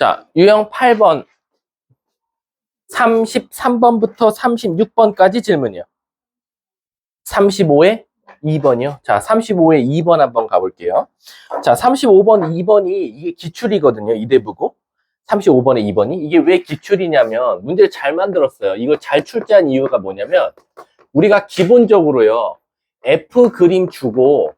자, 유형 8번 33번부터 36번까지 질문이요. 35에 2번이요. 자, 35에 2번 한번 가볼게요. 자, 35번 2번이 이게 기출이거든요. 이대부고. 35번에 2번이. 이게 왜 기출이냐면 문제를 잘 만들었어요. 이걸 잘 출제한 이유가 뭐냐면 우리가 기본적으로요. F 그림 주고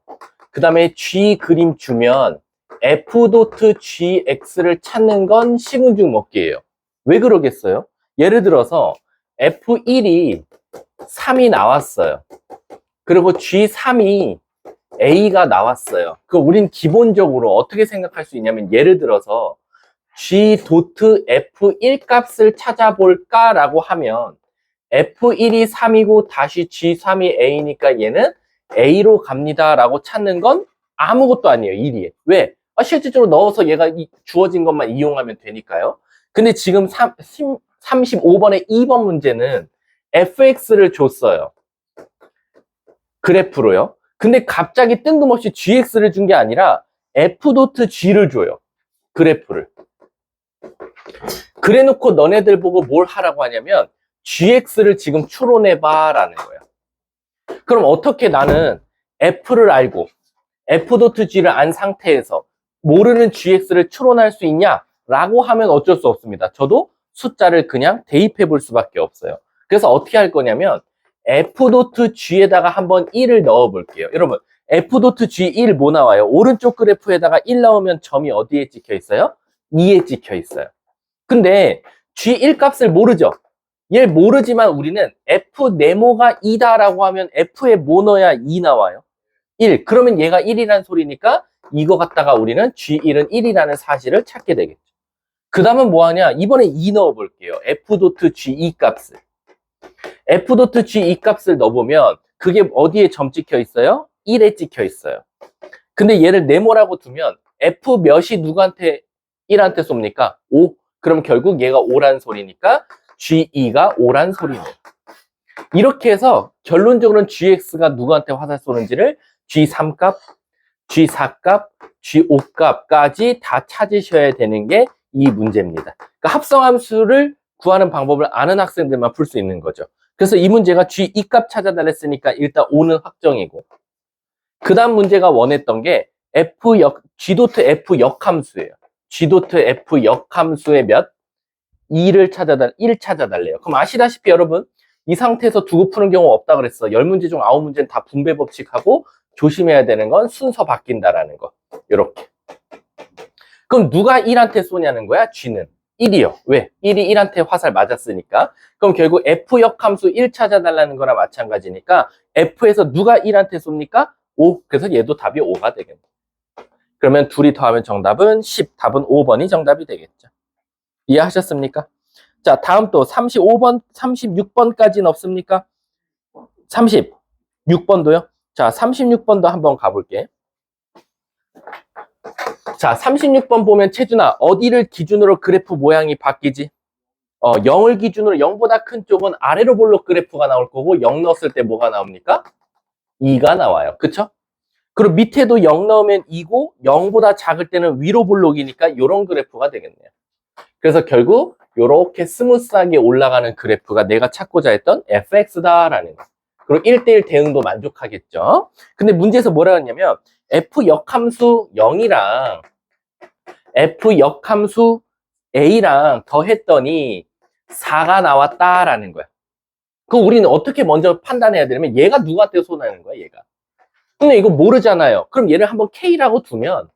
그 다음에 G 그림 주면 F.GX를 찾는 건 식은죽 먹기예요. 왜 그러겠어요? 예를 들어서 F1이 3이 나왔어요. 그리고 G3이 A가 나왔어요. 그럼 우린 기본적으로 어떻게 생각할 수 있냐면 예를 들어서 G.F1 값을 찾아볼까라고 하면 F1이 3이고 다시 G3이 A니까 얘는 A로 갑니다 라고 찾는 건 아무것도 아니에요. 1이. 왜? 실질적으로 넣어서 얘가 주어진 것만 이용하면 되니까요. 근데 지금 35번의 2번 문제는 fx를 줬어요. 그래프로요. 근데 갑자기 뜬금없이 gx를 준 게 아니라 f.g를 줘요. 그래프를. 그래 놓고 너네들 보고 뭘 하라고 하냐면 gx를 지금 추론해봐 라는 거예요. 그럼 어떻게 나는 f를 알고 f.g를 안 상태에서 모르는 gx를 추론할 수 있냐? 라고 하면 어쩔 수 없습니다. 저도 숫자를 그냥 대입해 볼 수밖에 없어요. 그래서 어떻게 할 거냐면 f.g에다가 한번 1을 넣어 볼게요. 여러분 f.g1 뭐 나와요? 오른쪽 그래프에다가 1 넣으면 점이 어디에 찍혀 있어요? 2에 찍혀 있어요. 근데 g1 값을 모르죠? 얘 모르지만 우리는 f 네모가 2다 라고 하면 f에 뭐 넣어야 2 나와요? 1. 그러면 얘가 1이라는 소리니까 이거 갖다가 우리는 G1은 1이라는 사실을 찾게 되겠죠. 그 다음은 뭐 하냐? 이번에 2 넣어 볼게요. f.g2 값을. f.g2 값을 넣어보면 그게 어디에 점 찍혀 있어요? 1에 찍혀 있어요. 근데 얘를 네모라고 두면 f 몇이 누구한테 1한테 쏩니까? 5. 그럼 결국 얘가 5란 소리니까 G2가 5란 소리네요. 이렇게 해서 결론적으로는 GX가 누구한테 화살 쏘는지를 G3 값, G4 값, G5 값까지 다 찾으셔야 되는 게 이 문제입니다. 그러니까 합성함수를 구하는 방법을 아는 학생들만 풀 수 있는 거죠. 그래서 이 문제가 G2 값 찾아달랬으니까 일단 5는 확정이고 그 다음 문제가 원했던 게 G.F 역함수예요. G.F 역함수의 몇? 1 찾아달래요. 그럼 아시다시피 여러분 이 상태에서 두고 푸는 경우 없다 그랬어. 10문제 중 9문제는 다 분배 법칙하고 조심해야 되는 건 순서 바뀐다라는 거. 이렇게. 그럼 누가 1한테 쏘냐는 거야? G는. 1이요. 왜? 1이 1한테 화살 맞았으니까. 그럼 결국 F 역함수 1 찾아달라는 거랑 마찬가지니까 F에서 누가 1한테 쏩니까? 5. 그래서 얘도 답이 5가 되겠네. 그러면 둘이 더하면 정답은 10. 답은 5번이 정답이 되겠죠. 이해하셨습니까? 자, 다음 또 35번, 36번까지는 없습니까? 36번도요? 자, 36번도 한번 가볼게. 자, 36번 보면 채준아, 어디를 기준으로 그래프 모양이 바뀌지? 0을 기준으로 0보다 큰 쪽은 아래로 볼록 그래프가 나올 거고 0 넣었을 때 뭐가 나옵니까? 2가 나와요. 그쵸? 그리고 밑에도 0 넣으면 2고 0보다 작을 때는 위로 볼록이니까 이런 그래프가 되겠네요. 그래서 결국 이렇게 스무스하게 올라가는 그래프가 내가 찾고자 했던 fx다라는 거. 그리고 1대1 대응도 만족하겠죠. 근데 문제에서 뭐라 했냐면 f 역함수 0이랑 f 역함수 a랑 더했더니 4가 나왔다라는 거야. 그럼 우리는 어떻게 먼저 판단해야 되냐면 얘가 누구한테 쏘나는 거야, 얘가. 근데 이거 모르잖아요. 그럼 얘를 한번 k라고 두면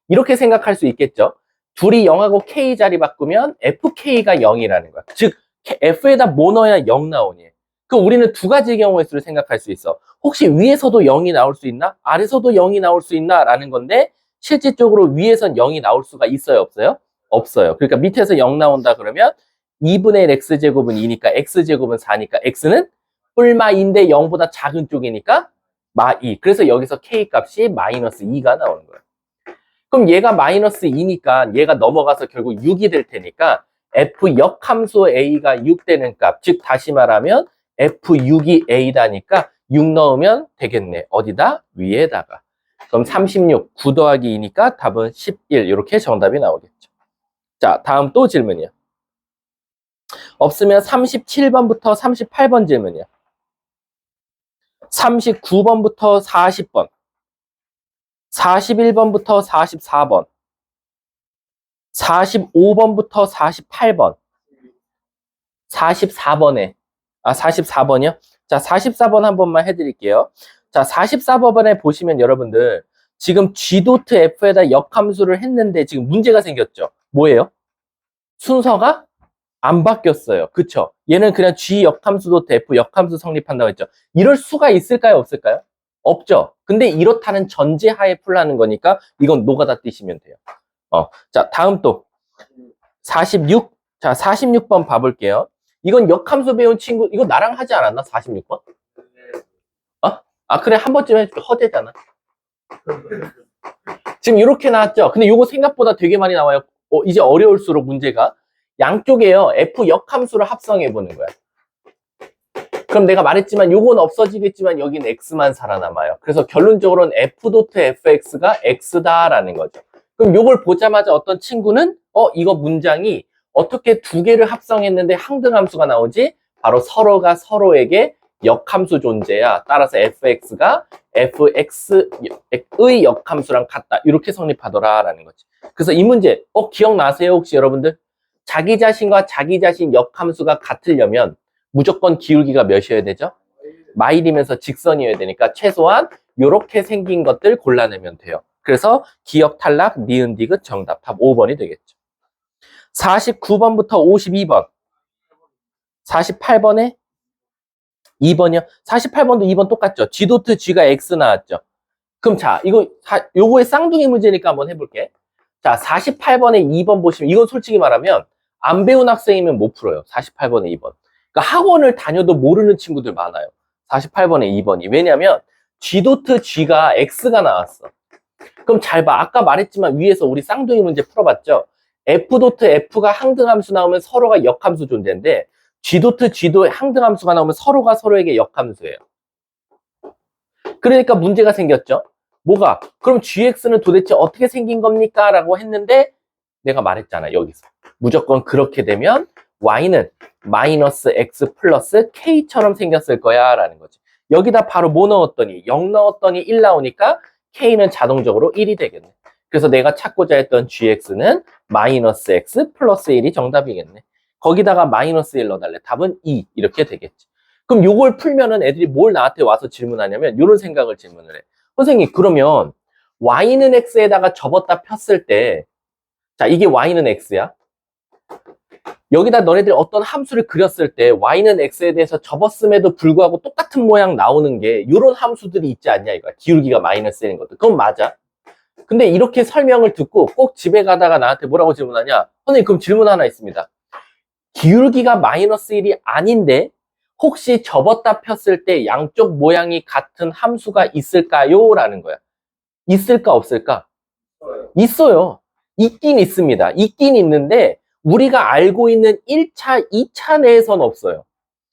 이렇게 생각할 수 있겠죠. 둘이 0하고 k 자리 바꾸면 fk가 0이라는 거야. 즉 f에다 뭐 넣어야 0 나오니? 그럼 우리는 두 가지 경우의 수를 생각할 수 있어. 혹시 위에서도 0이 나올 수 있나? 아래서도 0이 나올 수 있나? 라는 건데 실질적으로 위에선 0이 나올 수가 있어요? 없어요? 없어요. 그러니까 밑에서 0 나온다 그러면 2분의 1 x제곱은 2니까 x제곱은 4니까 x는 뿔마인데 0보다 작은 쪽이니까 마2. 그래서 여기서 k 값이 마이너스 2가 나오는 거예요. 그럼 얘가 마이너스 2니까 얘가 넘어가서 결국 6이 될 테니까 f 역함수 a가 6 되는 값, 즉 다시 말하면 f6이 a다니까 6 넣으면 되겠네. 어디다? 위에다가. 그럼 36, 9 더하기 2니까 답은 11 이렇게 정답이 나오겠죠. 자, 다음 또 질문이요. 없으면 37번부터 38번 질문이요. 39번부터 40번, 41번부터 44번, 45번부터 48번, 44번에, 44번이요? 자, 44번 한 번만 해드릴게요. 자, 44번에 보시면 여러분들, 지금 G.F에다 역함수를 했는데 지금 문제가 생겼죠? 뭐예요? 순서가 안 바뀌었어요. 그쵸? 얘는 그냥 G 역함수 F 역함수 성립한다고 했죠. 이럴 수가 있을까요? 없을까요? 없죠. 근데 이렇다는 전제하에 풀라는 거니까 이건 노가다 띄시면 돼요. 자, 다음 또 46. 자, 46번 봐볼게요. 이건 역함수 배운 친구, 이거 나랑 하지 않았나? 46번? 그래, 한 번쯤 해줄게. 허대잖아. 지금 이렇게 나왔죠? 근데 이거 생각보다 되게 많이 나와요. 이제 어려울수록 문제가. 양쪽에요, F 역함수를 합성해 보는 거야. 그럼 내가 말했지만 요건 없어지겠지만 여긴 X만 살아남아요. 그래서 결론적으로는 F.fx가 X다라는 거죠. 그럼 요걸 보자마자 어떤 친구는 이거 문장이 어떻게 두 개를 합성했는데 항등함수가 나오지? 바로 서로가 서로에게 역함수 존재야. 따라서 fx가 fx의 역함수랑 같다. 이렇게 성립하더라라는 거지. 그래서 이 문제 기억나세요? 혹시 여러분들? 자기 자신과 자기 자신 역함수가 같으려면 무조건 기울기가 몇이어야 되죠? 마일이면서 직선이어야 되니까 최소한 이렇게 생긴 것들 골라내면 돼요. 그래서 기억 탈락, 니은 디귿 정답. 답 5번이 되겠죠. 49번부터 52번. 48번에 2번이요. 48번도 2번 똑같죠. G.G가 X 나왔죠. 그럼 자, 요거의 쌍둥이 문제니까 한번 해볼게. 자, 48번에 2번 보시면 이건 솔직히 말하면 안 배운 학생이면 못 풀어요. 48번에 2번. 그러니까 학원을 다녀도 모르는 친구들 많아요. 48번에 2번이. 왜냐면 G.G가 X가 나왔어. 그럼 잘 봐. 아까 말했지만 위에서 우리 쌍둥이 문제 풀어봤죠. F.F가 항등함수 나오면 서로가 역함수 존재인데 G.G도 항등함수가 나오면 서로가 서로에게 역함수예요. 그러니까 문제가 생겼죠. 뭐가? 그럼 GX는 도대체 어떻게 생긴 겁니까? 라고 했는데 내가 말했잖아. 여기서. 무조건 그렇게 되면 Y는 마이너스 X 플러스 K처럼 생겼을 거야 라는 거지. 여기다 바로 뭐 넣었더니 0 넣었더니 1 나오니까 K는 자동적으로 1이 되겠네. 그래서 내가 찾고자 했던 GX는 마이너스 X 플러스 1이 정답이겠네. 거기다가 마이너스 1 넣어달래. 답은 2 이렇게 되겠지. 그럼 요걸 풀면은 애들이 뭘 나한테 와서 질문하냐면 이런 생각을 질문을 해. 선생님 그러면 Y는 X에다가 접었다 폈을 때 자 이게 Y는 X야. 여기다 너네들이 어떤 함수를 그렸을 때 Y는 X에 대해서 접었음에도 불구하고 똑같은 모양 나오는 게 이런 함수들이 있지 않냐 이거야. 기울기가 마이너스 1인 것도. 그건 맞아. 근데 이렇게 설명을 듣고 꼭 집에 가다가 나한테 뭐라고 질문하냐. 선생님 그럼 질문 하나 있습니다. 기울기가 마이너스 1이 아닌데 혹시 접었다 폈을 때 양쪽 모양이 같은 함수가 있을까요? 라는 거야. 있을까 없을까? 있어요. 있긴 있습니다. 있긴 있는데 우리가 알고 있는 1차, 2차 내에서는 없어요.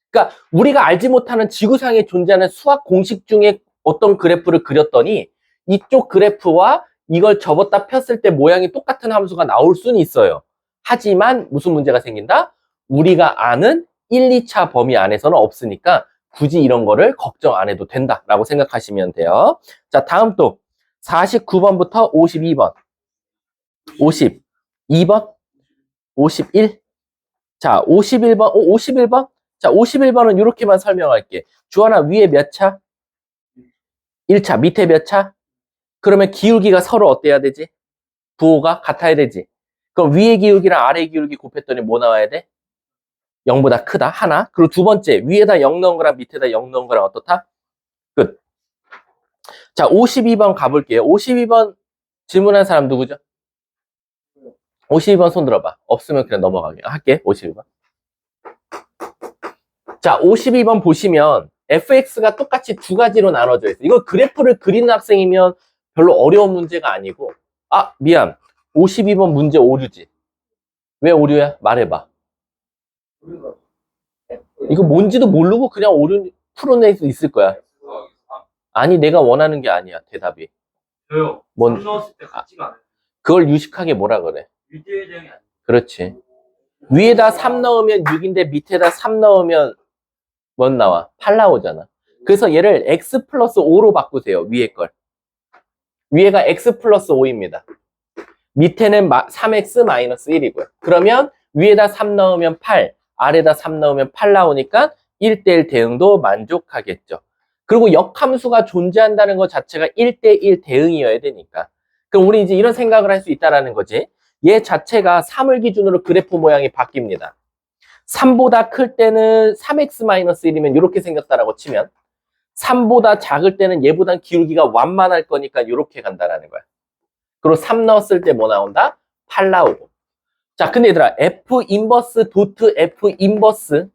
그러니까 우리가 알지 못하는 지구상에 존재하는 수학 공식 중에 어떤 그래프를 그렸더니 이쪽 그래프와 이걸 접었다 폈을 때 모양이 똑같은 함수가 나올 수는 있어요. 하지만 무슨 문제가 생긴다? 우리가 아는 1, 2차 범위 안에서는 없으니까 굳이 이런 거를 걱정 안 해도 된다라고 생각하시면 돼요. 자, 다음 또 49번부터 52번. 52번? 51? 자, 51번. 51번? 자, 51번은 이렇게만 설명할게. 주하나 위에 몇 차? 1차. 밑에 몇 차? 그러면 기울기가 서로 어때야 되지? 부호가 같아야 되지. 그럼 위의 기울기랑 아래의 기울기 곱했더니 뭐 나와야 돼? 0보다 크다. 하나. 그리고 두 번째, 위에다 0 넣은 거랑 밑에다 0 넣은 거랑 어떻다? 끝. 자, 52번 가볼게요. 52번 질문한 사람 누구죠? 52번 손 들어봐. 없으면 그냥 넘어가게 할게. 52번. 자, 52번 보시면 fx가 똑같이 두 가지로 나눠져 있어. 이거 그래프를 그리는 학생이면 별로 어려운 문제가 아니고 미안. 52번 문제 오류지. 왜 오류야? 말해봐. 이거 뭔지도 모르고 그냥 오류 풀어낼 수 있을 거야. 아니, 내가 원하는 게 아니야, 대답이. 저요. 뭔, 넣었을 때 같지가 않아요. 그걸 유식하게 뭐라 그래? 유지의 대응이 아니에요. 그렇지. 위에다 3 넣으면 6인데 밑에다 3 넣으면 뭔 나와? 8 나오잖아. 그래서 얘를 x 플러스 5로 바꾸세요. 위에 걸. 위에가 x 플러스 5입니다. 밑에는 3x 마이너스 1이고요. 그러면 위에다 3 넣으면 8, 아래다 3 넣으면 8 나오니까 1대1 대응도 만족하겠죠. 그리고 역함수가 존재한다는 것 자체가 1대1 대응이어야 되니까. 그럼 우리 이제 이런 생각을 할 수 있다는 거지. 얘 자체가 3을 기준으로 그래프 모양이 바뀝니다. 3보다 클 때는 3x-1이면 이렇게 생겼다라고 치면 3보다 작을 때는 얘보단 기울기가 완만할 거니까 이렇게 간다라는 거야. 그리고 3 넣었을 때 뭐 나온다? 8 나오고. 자, 근데 얘들아, F 인버스 도트 F 인버스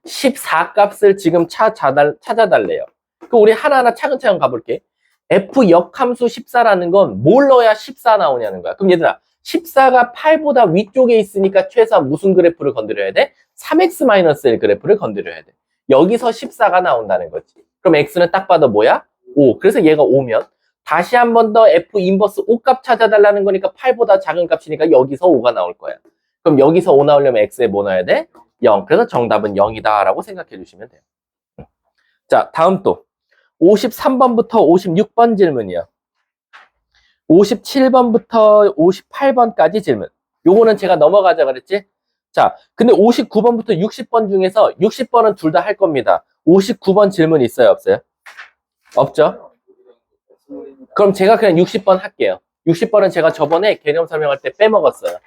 14 값을 지금 찾아달래요. 그럼 우리 하나하나 차근차근 가볼게. F 역함수 14라는 건 뭘 넣어야 14 나오냐는 거야. 그럼 얘들아, 14가 8보다 위쪽에 있으니까 최소한 무슨 그래프를 건드려야 돼? 3x-1 그래프를 건드려야 돼. 여기서 14가 나온다는 거지. 그럼 x는 딱 봐도 뭐야? 5. 그래서 얘가 5면 다시 한 번 더 f 인버스 5 값 찾아달라는 거니까 8보다 작은 값이니까 여기서 5가 나올 거야. 그럼 여기서 5 나오려면 x에 뭐 넣어야 돼? 0. 그래서 정답은 0이다 라고 생각해 주시면 돼요. 자, 다음 또 53번부터 56번 질문이요. 57번부터 58번까지 질문. 요거는 제가 넘어가자 그랬지? 자, 근데 59번부터 60번 중에서 60번은 둘 다 할 겁니다. 59번 질문 있어요, 없어요? 없죠? 그럼 제가 그냥 60번 할게요. 60번은 제가 저번에 개념 설명할 때 빼먹었어요.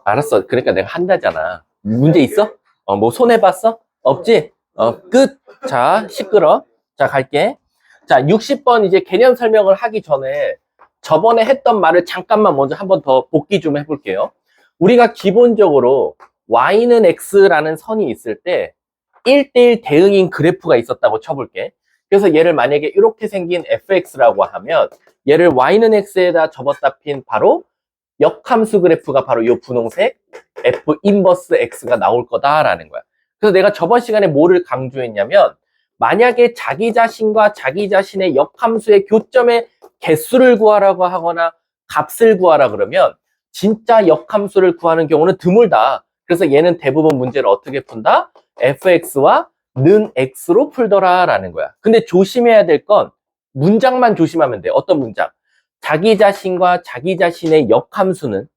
알았어. 그러니까 내가 한다잖아. 문제 있어? 뭐 손해봤어? 없지? 끝. 자, 시끄러. 자, 갈게. 자, 60번 이제 개념 설명을 하기 전에 저번에 했던 말을 잠깐만 먼저 한번 더 복기 좀 해볼게요. 우리가 기본적으로 y는 x라는 선이 있을 때 1대1 대응인 그래프가 있었다고 쳐볼게. 그래서 얘를 만약에 이렇게 생긴 fx라고 하면 얘를 y는 x에다 접었다 핀 바로 역함수 그래프가 바로 이 분홍색 f 인버스 x가 나올 거다라는 거야. 그래서 내가 저번 시간에 뭐를 강조했냐면 만약에 자기 자신과 자기 자신의 역함수의 교점의 개수를 구하라고 하거나 값을 구하라 그러면 진짜 역함수를 구하는 경우는 드물다. 그래서 얘는 대부분 문제를 어떻게 푼다? fx와 는 x로 풀더라라는 거야. 근데 조심해야 될 건 문장만 조심하면 돼. 어떤 문장? 자기 자신과 자기 자신의 역함수는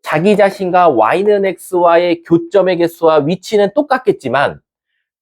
자기 자신과 y는 x와의 교점의 개수와 위치는 똑같겠지만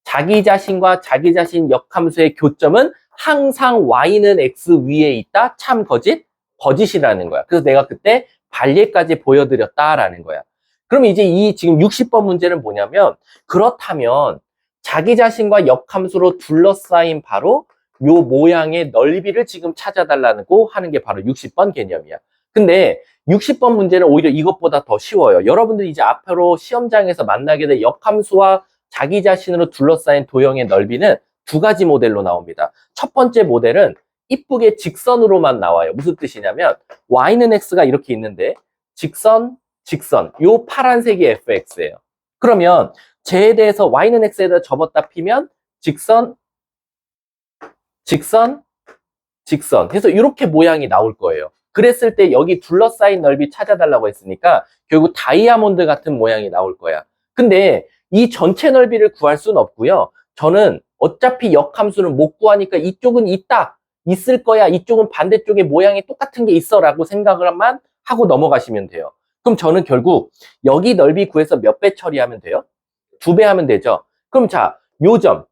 자기 자신과 자기 자신 역함수의 교점은 항상 y는 x 위에 있다. 참 거짓? 거짓이라는 거야. 그래서 내가 그때 발예까지 보여드렸다라는 거야. 그럼 이제 이 지금 60번 문제는 뭐냐면 그렇다면 자기 자신과 역함수로 둘러싸인 바로 요 모양의 넓이를 지금 찾아달라고 하는 게 바로 60번 개념이야. 근데 60번 문제는 오히려 이것보다 더 쉬워요. 여러분들이 이제 앞으로 시험장에서 만나게 될 역함수와 자기 자신으로 둘러싸인 도형의 넓이는 두 가지 모델로 나옵니다. 첫 번째 모델은 이쁘게 직선으로만 나와요. 무슨 뜻이냐면 y는 x가 이렇게 있는데 직선, 직선, 요 파란색이 fx예요. 그러면 쟤에 대해서 y는 x에다 접었다 피면 직선, 직선, 직선 해서 이렇게 모양이 나올 거예요. 그랬을 때 여기 둘러싸인 넓이 찾아달라고 했으니까 결국 다이아몬드 같은 모양이 나올 거야. 근데 이 전체 넓이를 구할 수는 없고요. 저는 어차피 역함수는 못 구하니까 이쪽은 있다, 있을 거야, 이쪽은 반대쪽에 모양이 똑같은 게 있어 라고 생각을만 하고 넘어가시면 돼요. 그럼 저는 결국 여기 넓이 구해서 몇 배 처리하면 돼요? 2배 하면 되죠. 그럼 자, 요 점,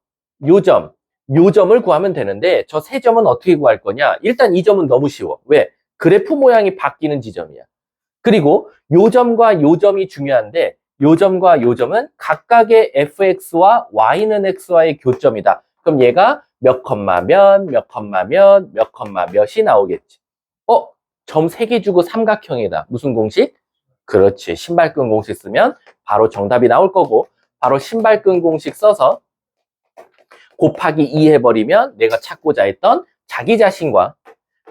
요 점, 요 점을 구하면 되는데 저 세 점은 어떻게 구할 거냐? 일단 이 점은 너무 쉬워. 왜? 그래프 모양이 바뀌는 지점이야. 그리고 요 점과 요 점이 중요한데 요 점과 요 점은 각각의 fx와 y는 x와의 교점이다. 그럼 얘가 몇 컴마 몇, 몇 컴마 몇, 몇 컴마 몇이 나오겠지. 점 3개 주고 삼각형이다. 무슨 공식? 그렇지. 신발끈 공식 쓰면 바로 정답이 나올 거고 바로 신발끈 공식 써서 곱하기 2 해버리면 내가 찾고자 했던 자기 자신과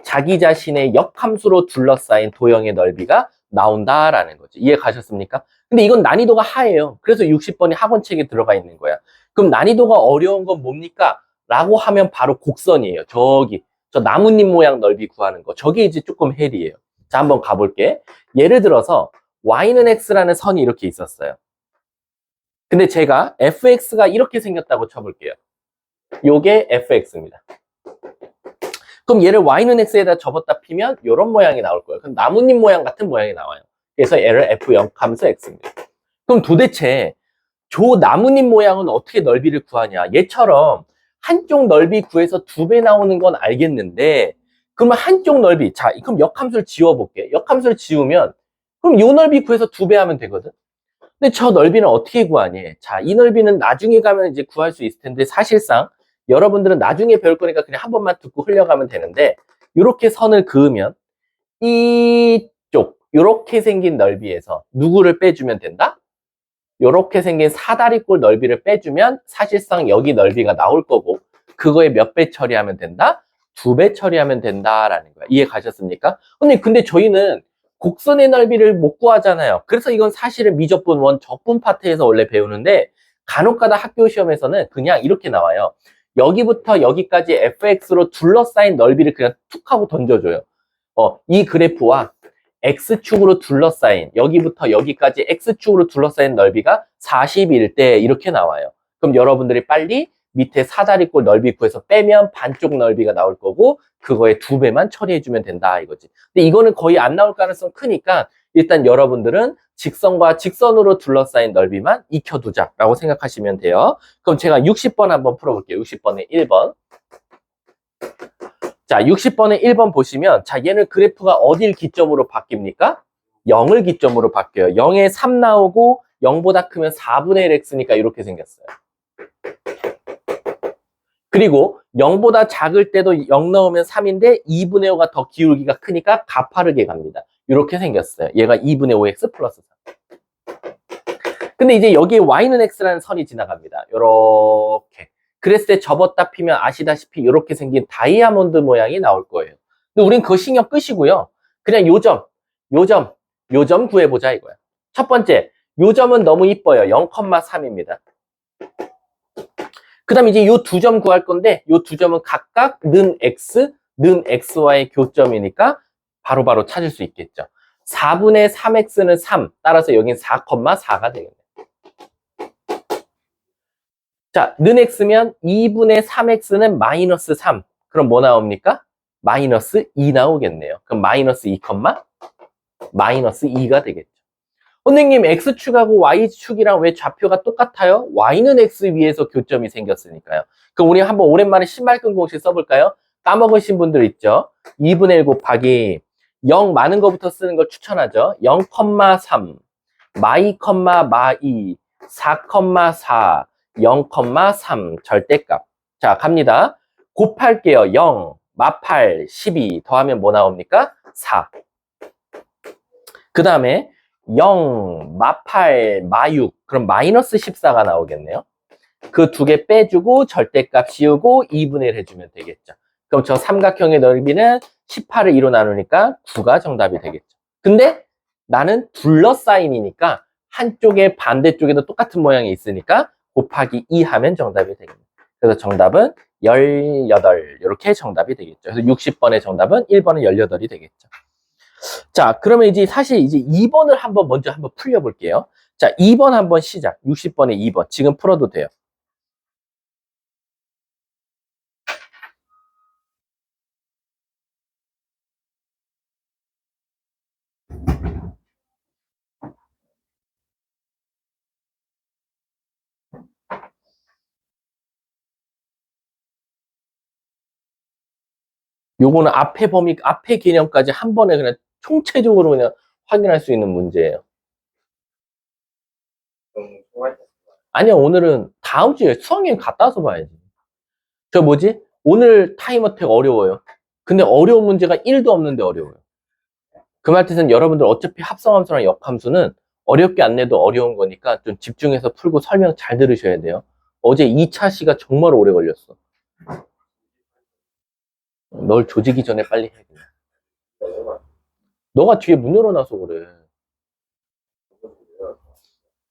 자기 자신의 역함수로 둘러싸인 도형의 넓이가 나온다라는 거죠. 이해 가셨습니까? 근데 이건 난이도가 하예요. 그래서 60번이 학원책에 들어가 있는 거야. 그럼 난이도가 어려운 건 뭡니까? 라고 하면 바로 곡선이에요. 저기 저 나뭇잎 모양 넓이 구하는 거. 저게 이제 조금 헬이에요. 자, 한번 가볼게. 예를 들어서 y는 x라는 선이 이렇게 있었어요. 근데 제가 fx가 이렇게 생겼다고 쳐볼게요. 요게 fx입니다. 그럼 얘를 y는 x에다 접었다 피면 이런 모양이 나올 거예요. 그럼 나뭇잎 모양 같은 모양이 나와요. 그래서 얘를 f0 함수 x입니다. 그럼 도대체 저 나뭇잎 모양은 어떻게 넓이를 구하냐? 얘처럼 한쪽 넓이 구해서 2배 나오는 건 알겠는데, 그러면 한쪽 넓이, 자, 그럼 역함수를 지워볼게. 역함수를 지우면, 그럼 요 넓이 구해서 2배 하면 되거든? 근데 저 넓이는 어떻게 구하니? 자, 이 넓이는 나중에 가면 이제 구할 수 있을 텐데, 사실상 여러분들은 나중에 배울 거니까 그냥 한 번만 듣고 흘려가면 되는데, 이렇게 선을 그으면, 이쪽, 이렇게 생긴 넓이에서 누구를 빼주면 된다? 요렇게 생긴 사다리꼴 넓이를 빼주면 사실상 여기 넓이가 나올 거고, 그거에 몇 배 처리하면 된다? 2배 처리하면 된다라는 거야. 이해 가셨습니까? 근데 저희는 곡선의 넓이를 못 구하잖아요. 그래서 이건 사실은 미적분 원 적분 파트에서 원래 배우는데, 간혹가다 학교 시험에서는 그냥 이렇게 나와요. 여기부터 여기까지 fx로 둘러싸인 넓이를 그냥 툭 하고 던져줘요. 이 그래프와 x축으로 둘러싸인, 여기부터 여기까지 x축으로 둘러싸인 넓이가 41대 이렇게 나와요. 그럼 여러분들이 빨리 밑에 사다리꼴 넓이 구해서 빼면 반쪽 넓이가 나올 거고, 그거에 2배만 처리해주면 된다 이거지. 근데 이거는 거의 안 나올 가능성 크니까 일단 여러분들은 직선과 직선으로 둘러싸인 넓이만 익혀두자라고 생각하시면 돼요. 그럼 제가 60번 한번 풀어볼게요. 60번에 1번. 자, 60번에 1번 보시면, 자, 얘는 그래프가 어딜 기점으로 바뀝니까? 0을 기점으로 바뀌어요. 0에 3 나오고 0보다 크면 4분의 1 x니까 이렇게 생겼어요. 그리고 0보다 작을 때도 0 넣으면 3인데 2분의 5가 더 기울기가 크니까 가파르게 갑니다. 이렇게 생겼어요. 얘가 2분의 5x 플러스 3. 근데 이제 여기에 y는 x라는 선이 지나갑니다. 요렇게. 그랬을 때 접었다 피면 아시다시피 이렇게 생긴 다이아몬드 모양이 나올 거예요. 근데 우린 그거 신경 끄시고요. 그냥 요점 구해보자 이거야. 첫 번째, 요점은 너무 이뻐요. 0,3입니다. 그 다음에 이제 요 두 점 구할 건데, 요 두 점은 각각 는 x와의 교점이니까 바로바로 찾을 수 있겠죠. 4분의 3x는 3, 따라서 여긴 4,4가 되겠네요. 자, 는 x면 2분의 3x는 마이너스 3. 그럼 뭐 나옵니까? 마이너스 2 나오겠네요. 그럼 마이너스 2, 마이너스 2가 되겠죠. 선생님, x축하고 y축이랑 왜 좌표가 똑같아요? y는 x 위에서 교점이 생겼으니까요. 그럼 우리 한번 오랜만에 신발끈 공식 써볼까요? 까먹으신 분들 있죠? 2분의 1 곱하기 0 많은 거부터 쓰는 걸 추천하죠. 0,3 마이, 4,4 0,3 절대값. 자, 갑니다. 곱할게요. 0, 마8, 12 더하면 뭐 나옵니까? 4. 그 다음에 0, 마8, 마6 그럼 마이너스 14가 나오겠네요. 그 두 개 빼주고 절대값 씌우고 2분의 1 해주면 되겠죠. 그럼 저 삼각형의 넓이는 18을 2로 나누니까 9가 정답이 되겠죠. 근데 나는 둘러싸인이니까 한쪽에 반대쪽에도 똑같은 모양이 있으니까 곱하기 2 하면 정답이 되겠네요. 그래서 정답은 18 이렇게 정답이 되겠죠. 그래서 60번의 정답은 1번은 18이 되겠죠. 자, 그러면 이제 사실 이제 2번을 먼저 한번 풀려볼게요. 자, 2번 한번 시작. 60번에 2번. 지금 풀어도 돼요. 요거는 앞에 개념까지 한 번에 그냥 총체적으로 그냥 확인할 수 있는 문제예요. 아니야, 오늘은 다음 주에 수학여행 갔다 와서 봐야지. 저 뭐지? 오늘 타임어택 어려워요. 근데 어려운 문제가 1도 없는데 어려워요. 그 말 뜻은 여러분들 어차피 합성함수랑 역함수는 어렵게 안 내도 어려운 거니까 좀 집중해서 풀고 설명 잘 들으셔야 돼요. 어제 2차 시가 정말 오래 걸렸어. 널 조지기 전에 빨리 해. 너가 뒤에 문 열어놔서 그래.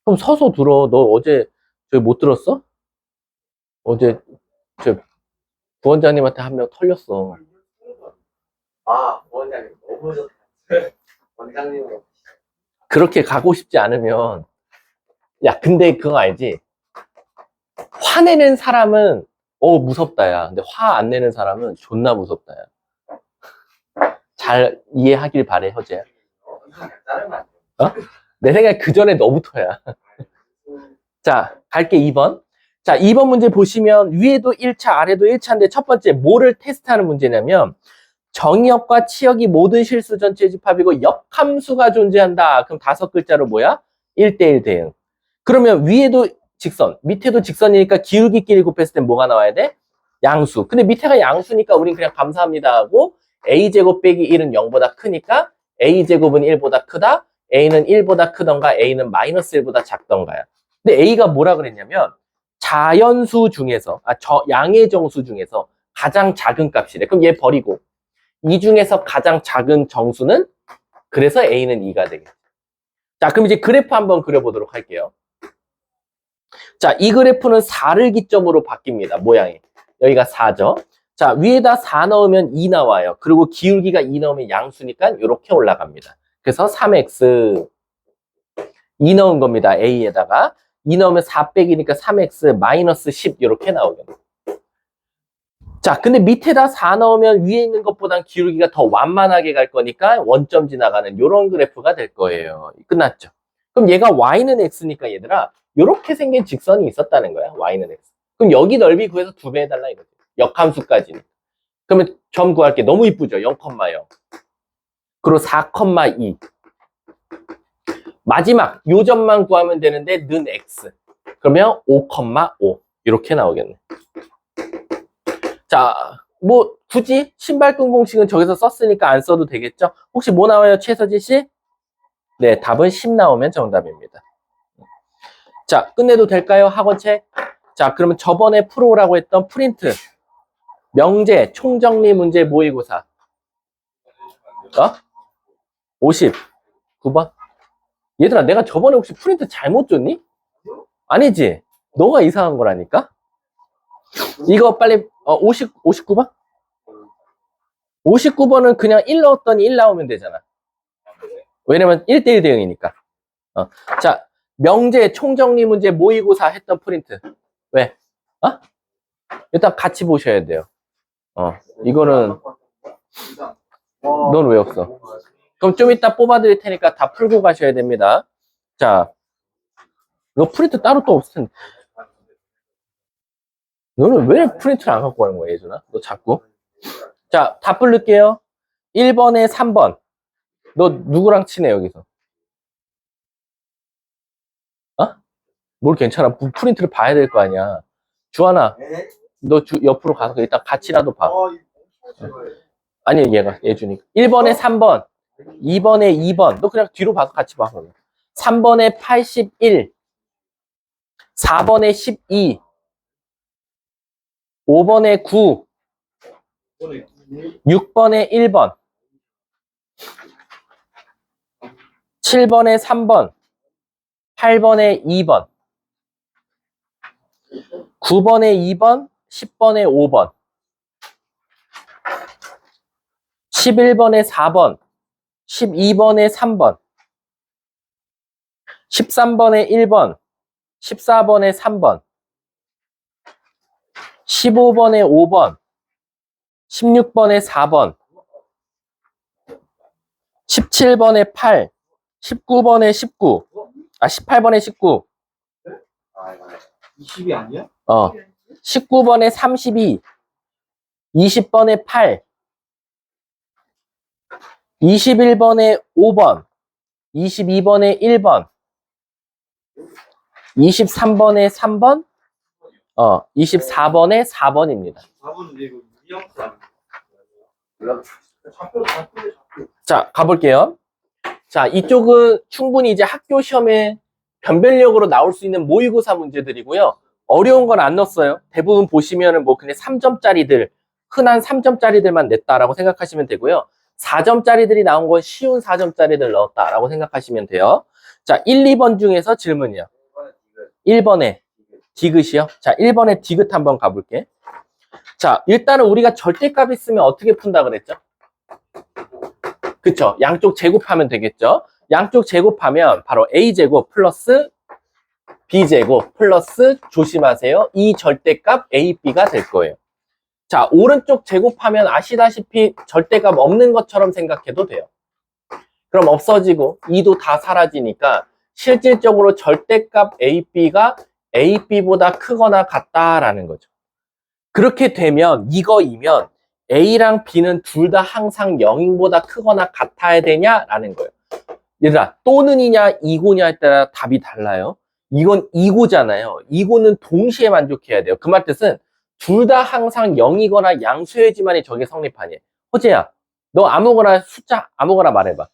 그럼 서서 들어. 너 어제 저기 못 들었어? 어제 저 부원장님한테 한 명 털렸어. 원장님으로. 그렇게 가고 싶지 않으면, 야, 근데 그거 알지? 화내는 사람은, 무섭다, 야. 근데 화 안 내는 사람은 존나 무섭다, 야. 잘 이해하길 바래, 허재야. 어? 내 생각에 그 전에 너부터야. 자, 갈게 2번. 자, 2번 문제 보시면 위에도 1차, 아래도 1차인데 첫 번째 뭐를 테스트하는 문제냐면 정의역과 치역이 모든 실수 전체 집합이고 역함수가 존재한다. 그럼 5글자로 뭐야? 1대1 대응. 그러면 위에도 직선, 밑에도 직선이니까 기울기끼리 곱했을 땐 뭐가 나와야 돼? 양수. 근데 밑에가 양수니까 우린 그냥 감사합니다 하고 a제곱 빼기 1은 0보다 크니까 a제곱은 1보다 크다. a는 1보다 크던가 a는 마이너스 1보다 작던가요. 근데 a가 뭐라 그랬냐면 자연수 중에서 양의 정수 중에서 가장 작은 값이래. 그럼 얘 버리고 이 중에서 가장 작은 정수는 그래서 a는 2가 되겠죠. 자, 그럼 이제 그래프 한번 그려보도록 할게요. 자, 이 그래프는 4를 기점으로 바뀝니다. 모양이. 여기가 4죠. 자, 위에다 4 넣으면 2 나와요. 그리고 기울기가 2 넣으면 양수니까 이렇게 올라갑니다. 그래서 3x 2 넣은 겁니다. a에다가 2 넣으면 4 빼기니까 3x 마이너스 10 이렇게 나오겠네요. 자, 근데 밑에다 4 넣으면 위에 있는 것보단 기울기가 더 완만하게 갈 거니까 원점 지나가는 이런 그래프가 될 거예요. 끝났죠. 그럼 얘가 y는 x니까 얘들아 이렇게 생긴 직선이 있었다는 거야. y는 x. 그럼 여기 넓이 구해서 2배 해달라 이거지. 역함수까지는. 그러면 점 구할게. 너무 이쁘죠? 0,0. 그리고 4,2. 마지막 요 점만 구하면 되는데 는 x. 그러면 5,5 이렇게 나오겠네. 자, 뭐 굳이 신발끈 공식은 저기서 썼으니까 안 써도 되겠죠? 혹시 뭐 나와요, 최서진 씨? 네, 답은 10 나오면 정답입니다. 자, 끝내도 될까요? 학원책. 자, 그러면 저번에 풀어오라고 했던 프린트, 명제, 총정리 문제 모의고사. 59번? 얘들아, 내가 저번에 혹시 프린트 잘못 줬니? 아니지? 너가 이상한 거라니까? 이거 빨리 59번? 59번은 그냥 1 넣었더니 1 나오면 되잖아. 왜냐면 1대1 대응이니까. 자, 명제, 총정리 문제 모의고사 했던 프린트. 왜? 일단 같이 보셔야 돼요. 이거는 넌 왜 없어? 그럼 좀 이따 뽑아드릴 테니까 다 풀고 가셔야 됩니다. 자, 너 프린트 따로 또 없을 텐데. 너는 왜 프린트를 안 갖고 가는 거야, 예준아? 너 자꾸. 자, 다 부를게요. 1번에 3번. 너 누구랑 친해, 여기서? 뭘 괜찮아. 프린트를 봐야 될 거 아니야. 주하나, 너 옆으로 가서 일단 같이라도 봐. 아니, 얘가, 예준이. 1번에 3번. 2번에 2번. 너 그냥 뒤로 봐서 같이 봐. 3번에 81. 4번에 12. 5번에 9. 6번에 1번. 7번에 3번. 8번에 2번. 9번에 2번. 10번에 5번. 11번에 4번. 12번에 3번. 13번에 1번. 14번에 3번. 15번에 5번. 16번에 4번. 17번에 8. 19번에 19. 18번에 19. 20이 아니야? 19번에 32. 20번에 8. 21번에 5번. 22번에 1번. 23번에 3번. 24번에 4번입니다. 4번은 이거 이형수 자, 가볼게요. 자, 이쪽은 충분히 이제 학교 시험에 변별력으로 나올 수 있는 모의고사 문제들이고요. 어려운 건 안 넣었어요. 대부분 보시면은 뭐 그냥 3점짜리들, 흔한 3점짜리들만 냈다라고 생각하시면 되고요. 4점짜리들이 나온 건 쉬운 4점짜리들 넣었다라고 생각하시면 돼요. 자, 1, 2번 중에서 질문이요. 1번에 디귿이요. 자, 1번에 디귿 한번 가볼게. 자, 일단은 우리가 절대값 있으면 어떻게 푼다 그랬죠? 그쵸? 양쪽 제곱하면 되겠죠? 양쪽 제곱하면 바로 a제곱 플러스 b제곱 플러스 조심하세요. 이 절대값 ab가 될 거예요. 자, 오른쪽 제곱하면 아시다시피 절대값 없는 것처럼 생각해도 돼요. 그럼 없어지고 2도 다 사라지니까 실질적으로 절대값 ab가 ab보다 크거나 같다라는 거죠. 그렇게 되면 이거이면 a랑 b는 둘 다 항상 0보다 크거나 같아야 되냐라는 거예요. 얘들아, 또는이냐 이고냐에 따라 답이 달라요. 이건 이고잖아요. 이고는 동시에 만족해야 돼요. 그 말 뜻은 둘 다 항상 0이거나 양수해야지만이 저게 성립하니. 호재야, 너 아무거나 숫자 아무거나 말해봐.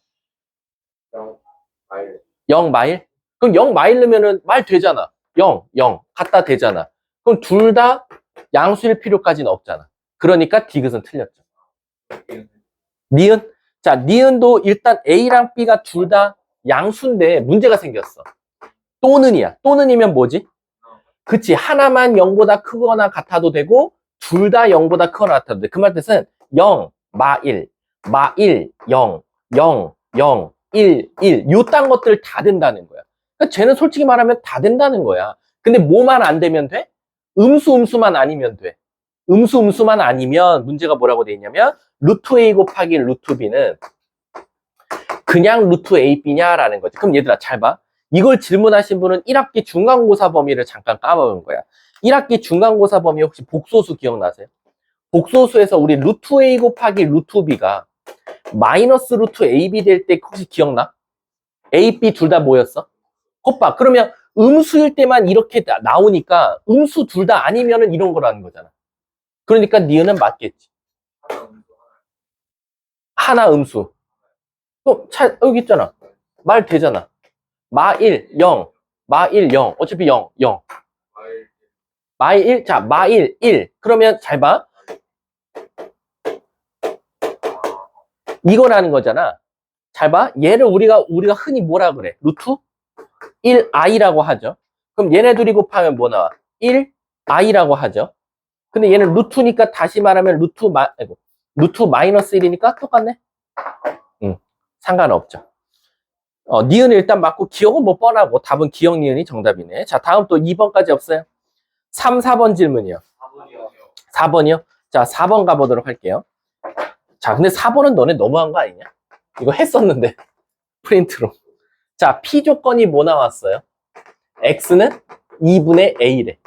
0마일 0마일? 그럼 0마일 넣으면은 말 되잖아. 0, 0 갖다 되잖아. 그럼 둘 다 양수일 필요까지는 없잖아. 그러니까 디귿은 틀렸죠. 니은? 자, 니은도 일단 A랑 B가 둘 다 양수인데 문제가 생겼어. 또는이야. 또는이면 뭐지? 그치. 하나만 0보다 크거나 같아도 되고 둘 다 0보다 크거나 같아도 돼. 그 말 뜻은 0, 마1, 마1, 0, 0, 0, 1, 1 요딴 것들 다 된다는 거야. 그러니까 쟤는 솔직히 말하면 다 된다는 거야. 근데 뭐만 안 되면 돼? 음수만 아니면 돼. 음수만 아니면 문제가 뭐라고 돼 있냐면 루트 A 곱하기 루트 B는 그냥 루트 AB냐라는 거지. 그럼 얘들아 잘 봐. 이걸 질문하신 분은 1학기 중간고사 범위를 잠깐 까먹은 거야. 1학기 중간고사 범위 혹시 복소수 기억나세요? 복소수에서 우리 루트 A 곱하기 루트 B가 마이너스 루트 AB 될 때 혹시 기억나? A, B 둘 다 뭐였어? 곱봐. 그러면 음수일 때만 이렇게 나오니까 음수 둘 다 아니면은 이런 거라는 거잖아. 그러니까 니은은 맞겠지. 하나 음수. 또 여기 있잖아. 말 되잖아. 마1, 0. 마1, 0. 어차피 0, 0. 마일 마1, 자, 마1, 1. 그러면 잘 봐. 이거라는 거잖아. 잘 봐. 얘를 우리가 흔히 뭐라 그래? 루트 1i라고 하죠. 그럼 얘네 둘이 곱하면 뭐 나와? 1i라고 하죠. 근데 얘는 루트니까 다시 말하면 루트 마이너스 1이니까 똑같네. 상관없죠. 니은을 일단 맞고 기억은 뭐 뻔하고 답은 기억 니은이 정답이네. 자, 다음 또 2번까지 없어요? 3, 4번 질문이요. 4분이요 4번이요? 자, 4번 가보도록 할게요. 자, 근데 4번은 너네 너무한 거 아니냐? 이거 했었는데 프린트로. 자, P 조건이 뭐 나왔어요? X는 2분의 A래.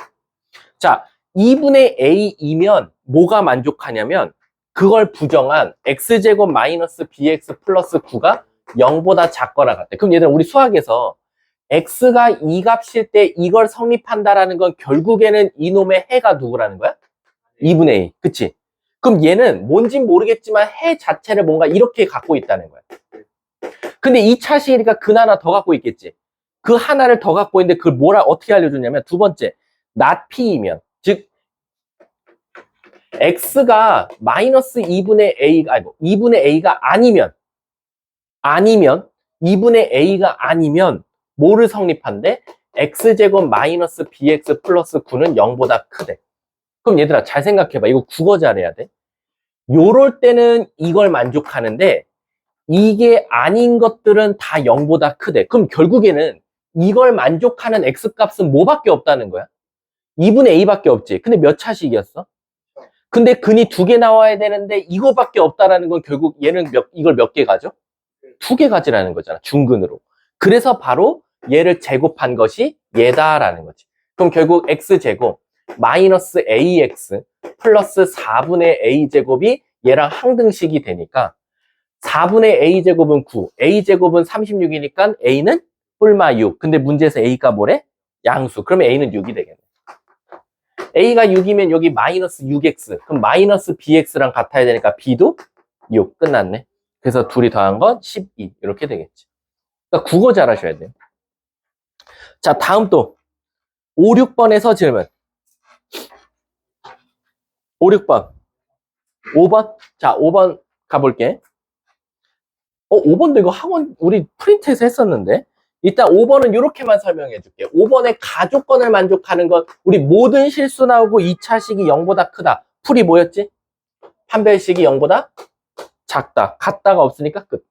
자, 2분의 A이면 뭐가 만족하냐면 그걸 부정한 X제곱 마이너스 BX 플러스 9가 0보다 작거나 같대. 그럼 얘들아 우리 수학에서 X가 2값일 때 이걸 성립한다라는 건 결국에는 이놈의 해가 누구라는 거야? 2분의 A. 그치? 그럼 얘는 뭔진 모르겠지만 해 자체를 뭔가 이렇게 갖고 있다는 거야. 근데 2차 시기니까 그 하나 더 갖고 있겠지. 그 하나를 더 갖고 있는데 그걸 어떻게 알려주냐면 두 번째, not P이면 즉 X가 마이너스 2분의 A가 아니고 2분의 A가 아니면 2분의 A가 아니면 뭐를 성립한대? X제곱 마이너스 BX 플러스 9는 0보다 크대. 그럼 얘들아 잘 생각해봐. 이거 국어 잘해야 돼. 요럴 때는 이걸 만족하는데 이게 아닌 것들은 다 0보다 크대. 그럼 결국에는 이걸 만족하는 X값은 뭐밖에 없다는 거야? 2분의 A밖에 없지. 근데 몇 차식이었어? 근데 근이 두 개 나와야 되는데 이거밖에 없다라는 건 결국 얘는 이걸 몇 개 가져? 두 개 가지라는 거잖아. 중근으로. 그래서 바로 얘를 제곱한 것이 얘다라는 거지. 그럼 결국 X제곱 마이너스 AX 플러스 4분의 A제곱이 얘랑 항등식이 되니까 4분의 A제곱은 9, A제곱은 36이니까 A는 뿔마 6. 근데 문제에서 A가 뭐래? 양수. 그러면 A는 6이 되겠네. A가 6이면 여기 마이너스 6X. 그럼 마이너스 BX랑 같아야 되니까 B도 6. 끝났네. 그래서 둘이 더한 건 12. 이렇게 되겠지. 그러니까 국어 잘 하셔야 돼요. 자, 다음 또 5, 6번에서 질문. 5, 6번. 5번? 자, 5번 가볼게. 5번도 이거 학원 우리 프린트해서 했었는데 일단 5번은 이렇게만 설명해 줄게. 5번의 가조건을 만족하는 건 우리 모든 실수 나오고 2차식이 0보다 크다. 풀이 뭐였지? 판별식이 0보다 작다. 같다가 없으니까 끝.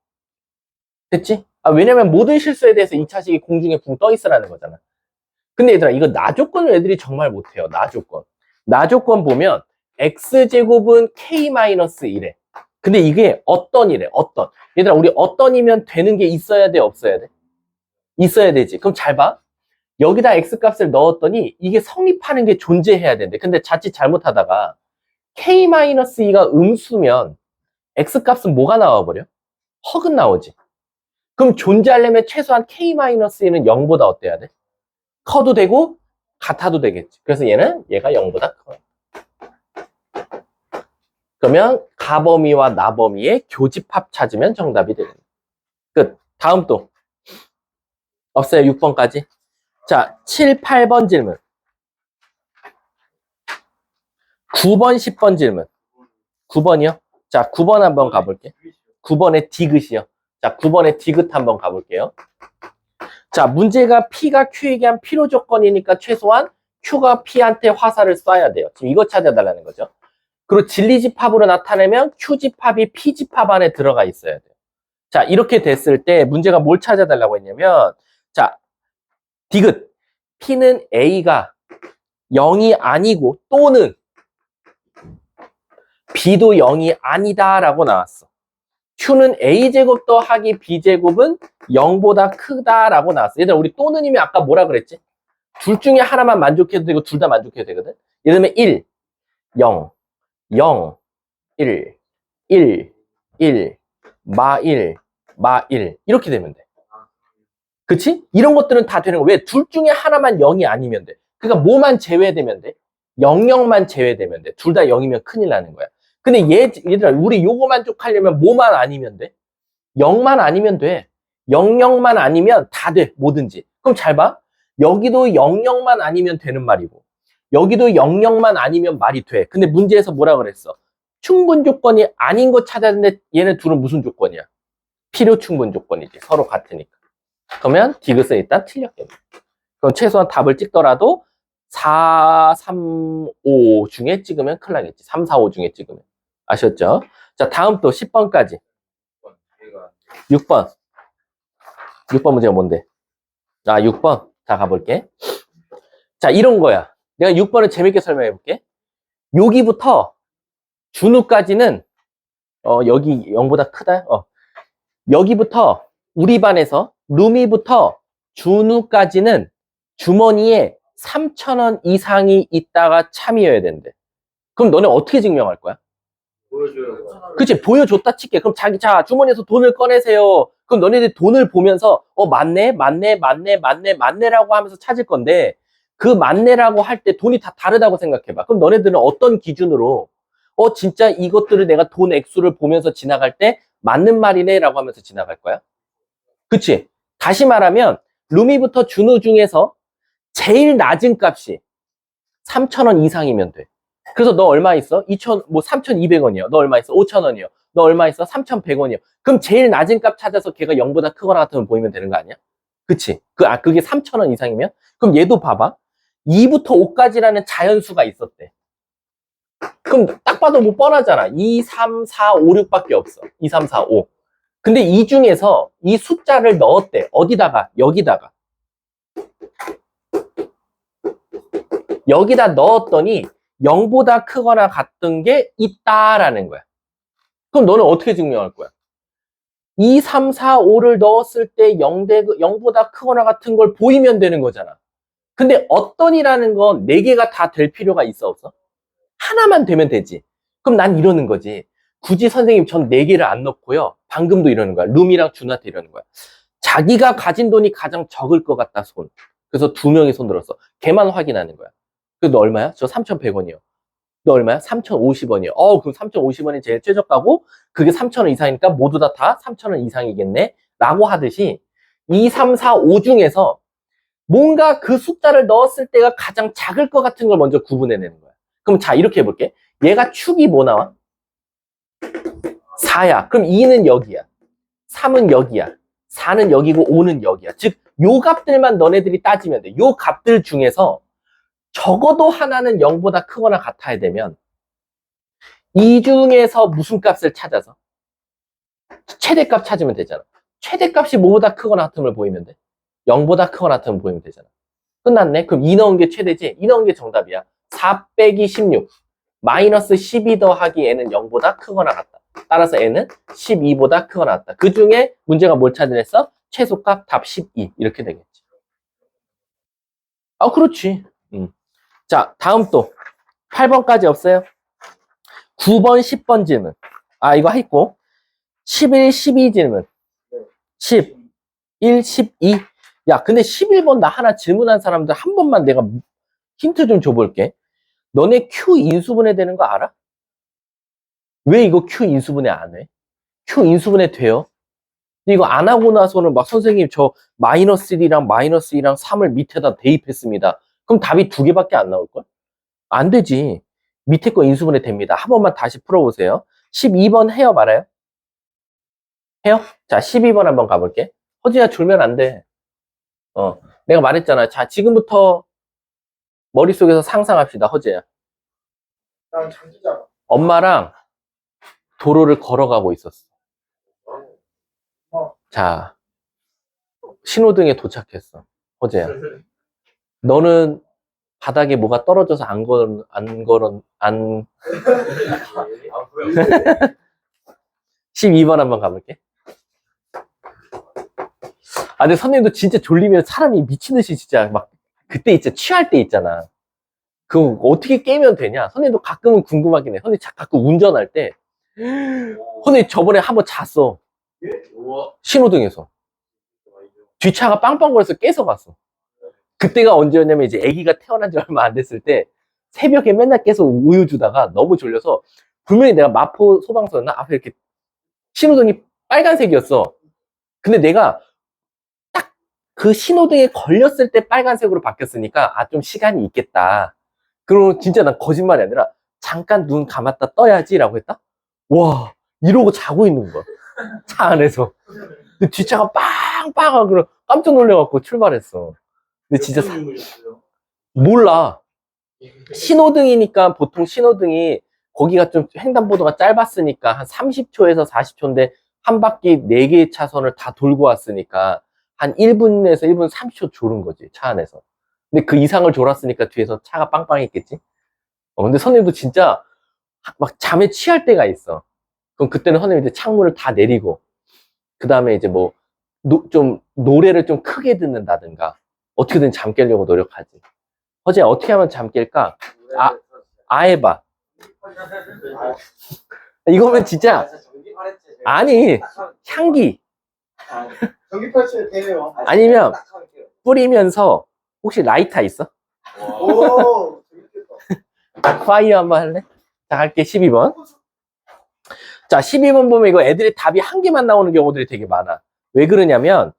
됐지? 왜냐면 모든 실수에 대해서 2차식이 공중에 붕 떠 있으라는 거잖아. 근데 얘들아, 이거 나 조건을 애들이 정말 못해요. 나 조건. 나 조건 보면 x제곱은 k-1에. 근데 이게 어떤 이래? 어떤. 얘들아, 우리 어떤이면 되는 게 있어야 돼? 없어야 돼? 있어야 되지. 그럼 잘 봐. 여기다 x값을 넣었더니 이게 성립하는 게 존재해야 되는데, 근데 자칫 잘못하다가 k-2가 음수면 x값은 뭐가 나와버려? 허근 나오지. 그럼 존재하려면 최소한 k-1는 0보다 어때야 돼? 커도 되고 같아도 되겠지. 그래서 얘가 0보다 커요. 그러면 가범위와 나범위의 교집합 찾으면 정답이 되는 거예요. 끝. 다음 또 없어요. 6번까지. 자, 7, 8번 질문. 9번, 10번 질문. 9번이요? 자, 9번 한번 가볼게. 9번의 디귿이요. 자, 9번의 디귿 한번 가볼게요. 자, 문제가 P가 Q에게 한 필요 조건이니까 최소한 Q가 P한테 화살을 쏴야 돼요. 지금 이거 찾아달라는 거죠. 그리고 진리집합으로 나타내면 Q집합이 P집합 안에 들어가 있어야 돼요. 자, 이렇게 됐을 때 문제가 뭘 찾아달라고 했냐면, 자, 디귿. P는 A가 0이 아니고 또는 B도 0이 아니다라고 나왔어. Q는 A제곱 더하기 B제곱은 0보다 크다라고 나왔어. 얘들아, 우리 또는이면 아까 뭐라 그랬지? 둘 중에 하나만 만족해도 되고 둘 다 만족해도 되거든? 예를 들면 1, 0, 0, 1, 1, 1, 마 1, 마 1 이렇게 되면 돼. 그치? 이런 것들은 다 되는 거. 왜? 둘 중에 하나만 0이 아니면 돼. 그러니까 뭐만 제외되면 돼? 0, 0만 제외되면 돼. 둘 다 0이면 큰일 나는 거야. 근데 얘들아, 우리 요거 만족하려면 뭐만 아니면 돼? 0만 아니면 돼. 0, 0만 아니면 다 돼. 뭐든지. 그럼 잘 봐. 여기도 0, 0만 아니면 되는 말이고 여기도 0, 0만 아니면 말이 돼. 근데 문제에서 뭐라 그랬어? 충분 조건이 아닌 거 찾았는데 얘네 둘은 무슨 조건이야? 필요 충분 조건이지. 서로 같으니까. 그러면 디귿은 일단 틀렸겠네. 그럼 최소한 답을 찍더라도 4, 3, 5 중에 찍으면 큰일 나겠지. 3, 4, 5 중에 찍으면. 아셨죠? 자, 다음 또 10번까지. 6번. 6번 문제가 뭔데? 6번. 자, 가볼게. 자, 이런 거야. 내가 6번을 재밌게 설명해 볼게. 여기부터 준우까지는, 여기 0보다 크다? 여기부터 우리 반에서 루미부터 준우까지는 주머니에 3,000원 이상이 있다가 참이어야 된대. 그럼 너네 어떻게 증명할 거야? 보여줘요. 그치, 보여줬다 칠게. 그럼 자, 주머니에서 돈을 꺼내세요. 그럼 너네들 돈을 보면서, 맞네, 맞네, 맞네, 맞네, 맞네라고 하면서 찾을 건데, 그 맞네라고 할 때 돈이 다 다르다고 생각해봐. 그럼 너네들은 어떤 기준으로, 진짜 이것들을 내가 돈 액수를 보면서 지나갈 때, 맞는 말이네라고 하면서 지나갈 거야? 그치? 다시 말하면, 루미부터 준우 중에서 제일 낮은 값이 3,000원 이상이면 돼. 그래서 너 얼마 있어? 3,200원이요. 너 얼마 있어? 5,000원이요. 너 얼마 있어? 3,100원이요. 그럼 제일 낮은 값 찾아서 걔가 0보다 크거나 같으면 보이면 되는 거 아니야? 그치? 그게 3,000원 이상이면? 그럼 얘도 봐봐. 2부터 5까지라는 자연수가 있었대. 그럼 딱 봐도 뭐 뻔하잖아. 2, 3, 4, 5, 6밖에 없어. 2, 3, 4, 5. 근데 이 중에서 이 숫자를 넣었대. 어디다가? 여기다가. 여기다 넣었더니 0보다 크거나 같은 게 있다라는 거야. 그럼 너는 어떻게 증명할 거야? 2, 3, 4, 5를 넣었을 때 0보다 크거나 같은 걸 보이면 되는 거잖아. 근데 어떤이라는 건 4개가 다 될 필요가 있어, 없어? 하나만 되면 되지. 그럼 난 이러는 거지. 굳이 선생님 전 4개를 안 넣고요. 방금도 이러는 거야. 룸이랑 준한테 이러는 거야. 자기가 가진 돈이 가장 적을 것 같다, 손. 그래서 2명이 손 들었어. 걔만 확인하는 거야. 너 얼마야? 저 3,100원이요. 너 얼마야? 3,050원이요. 그럼 3,050원이 제일 최저가고 그게 3,000원 이상이니까 모두 다 3,000원 이상이겠네? 라고 하듯이 2, 3, 4, 5 중에서 뭔가 그 숫자를 넣었을 때가 가장 작을 것 같은 걸 먼저 구분해내는 거야. 그럼 자, 이렇게 해볼게. 얘가 축이 뭐 나와? 4야. 그럼 2는 여기야. 3은 여기야. 4는 여기고 5는 여기야. 즉, 요 값들만 너네들이 따지면 돼. 요 값들 중에서 적어도 하나는 0보다 크거나 같아야 되면 이 중에서 무슨 값을 찾아서 최대값 찾으면 되잖아. 최대값이 뭐보다 크거나 같음을 보이면 돼. 0보다 크거나 같음을 보이면 되잖아. 끝났네. 그럼 2 넣은 게 최대지? 2 넣은 게 정답이야. 4 빼기 16. 마이너스 12 더하기 n은 0보다 크거나 같다. 따라서 n은 12보다 크거나 같다. 그 중에 문제가 뭘 찾으랬어? 최소값 답 12. 이렇게 되겠지. 아, 그렇지. 자, 다음 또 8번까지 없어요? 9번, 10번 질문. 아, 이거 했고. 11, 12 질문. 10, 1, 12. 야, 근데 11번 나 하나 질문한 사람들 한 번만 내가 힌트 좀 줘볼게. 너네 Q 인수분해 되는 거 알아? 왜 이거 Q 인수분해 안 해? Q 인수분해 돼요? 근데 이거 안 하고 나서는 막 선생님 저 마이너스 1이랑 마이너스 2랑 3을 밑에다 대입했습니다. 그럼 답이 2개밖에 안 나올걸? 안 되지. 밑에 거 인수분해 됩니다. 한 번만 다시 풀어보세요. 12번 해요, 말아요? 해요? 자, 12번 한번 가볼게. 허지야, 줄면 안 돼. 내가 말했잖아. 자, 지금부터 머릿속에서 상상합시다, 허지야. 난 장기자가. 엄마랑 도로를 걸어가고 있었어. 자, 신호등에 도착했어, 허지야. 너는 바닥에 뭐가 떨어져서 안 12번 한번 가볼게. 아, 근데 선생님도 진짜 졸리면 사람이 미친 듯이 진짜 막 그때 있잖아. 취할 때 있잖아. 그거 어떻게 깨면 되냐? 선생님도 가끔은 궁금하긴 해. 선생님 가끔 운전할 때 선생님 저번에 한번 잤어. 신호등에서. 뒷차가 빵빵거려서 깨서 갔어. 그때가 언제였냐면 이제 아기가 태어난 지 얼마 안 됐을 때 새벽에 맨날 깨서 우유 주다가 너무 졸려서 분명히 내가 마포 소방서였나? 앞에 이렇게 신호등이 빨간색이었어. 근데 내가 딱 그 신호등에 걸렸을 때 빨간색으로 바뀌었으니까 아, 좀 시간이 있겠다. 그럼 진짜 난 거짓말이 아니라 잠깐 눈 감았다 떠야지 라고 했다? 와, 이러고 자고 있는 거야. 차 안에서. 근데 뒷차가 빵빵하고 깜짝 놀래갖고 출발했어. 근데 진짜 몰라. 신호등이니까 보통 신호등이 거기가 좀 횡단보도가 짧았으니까 한 30초에서 40초인데 한 바퀴 4개의 차선을 다 돌고 왔으니까 한 1분에서 1분 30초 졸은 거지, 차 안에서. 근데 그 이상을 졸았으니까 뒤에서 차가 빵빵했겠지? 근데 선생님도 진짜 막 잠에 취할 때가 있어. 그럼 그때는 선생님 이제 창문을 다 내리고, 그 다음에 이제 뭐, 좀 노래를 좀 크게 듣는다든가, 어떻게든 잠 깨려고 노력하지. 어제 어떻게 하면 잠 깰까? 해봐. 이거면 진짜, 아니, 향기. 전기팔찌를 대요. 아니면 뿌리면서, 혹시 라이터 있어? 오, 재밌겠다. 파이어 한번 할래? 자, 할게, 12번. 자, 12번 보면 이거 애들이 답이 한 개만 나오는 경우들이 되게 많아. 왜 그러냐면,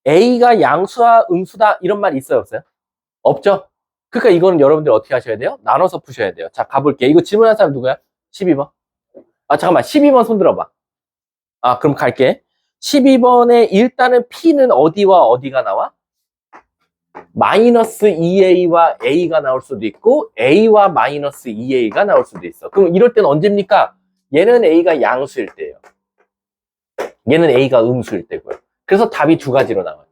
A가 양수와 음수다, 이런 말 있어요, 없어요? 없죠? 그러니까 이거는 여러분들 어떻게 하셔야 돼요? 나눠서 푸셔야 돼요. 자, 가볼게. 이거 질문한 사람 누구야? 12번. 아, 잠깐만. 12번 손 들어봐. 아, 그럼 갈게. 12번에 일단은 P는 어디와 어디가 나와? 마이너스 2A와 A가 나올 수도 있고, A와 마이너스 2A가 나올 수도 있어. 그럼 이럴 때는 언제입니까? 얘는 A가 양수일 때예요. 얘는 A가 음수일 때고요. 그래서 답이 두 가지로 나와요.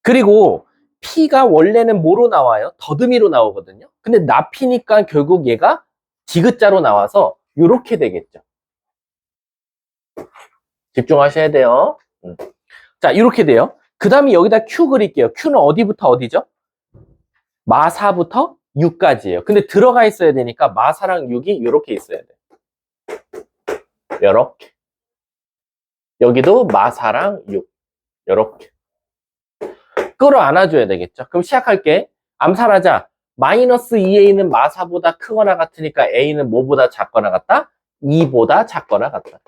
그리고 P가 원래는 뭐로 나와요? 더듬이로 나오거든요. 근데 나피니까 결국 얘가 디귿자로 나와서 이렇게 되겠죠. 집중하셔야 돼요. 자, 이렇게 돼요. 그 다음에 여기다 Q 그릴게요. Q는 어디부터 어디죠? 마사부터 6까지예요. 근데 들어가 있어야 되니까 마사랑 6이 이렇게 있어야 돼. 이렇게. 여기도 마사랑 6. 이렇게. 끌어안아줘야 되겠죠. 그럼 시작할게. 암살하자. 마이너스 2A는 마사보다 크거나 같으니까 A는 뭐보다 작거나 같다? 2보다 작거나 같다.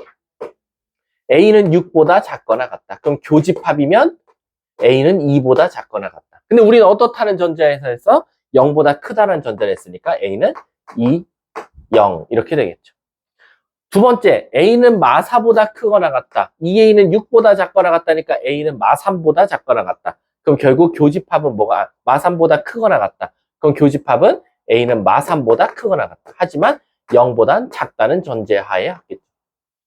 A는 6보다 작거나 같다. 그럼 교집합이면 A는 2보다 작거나 같다. 근데 우리는 어떻다는 전제에서 해서 0보다 크다는 전제를 했으니까 A는 2, 0 이렇게 되겠죠. 두 번째, A는 마4보다 크거나 같다. 2A는 6보다 작거나 같다니까 A는 마3보다 작거나 같다. 그럼 결국 교집합은 뭐가 마3보다 크거나 같다. 그럼 교집합은 A는 마3보다 크거나 같다. 하지만 0보단 작다는 전제하에 하겠죠.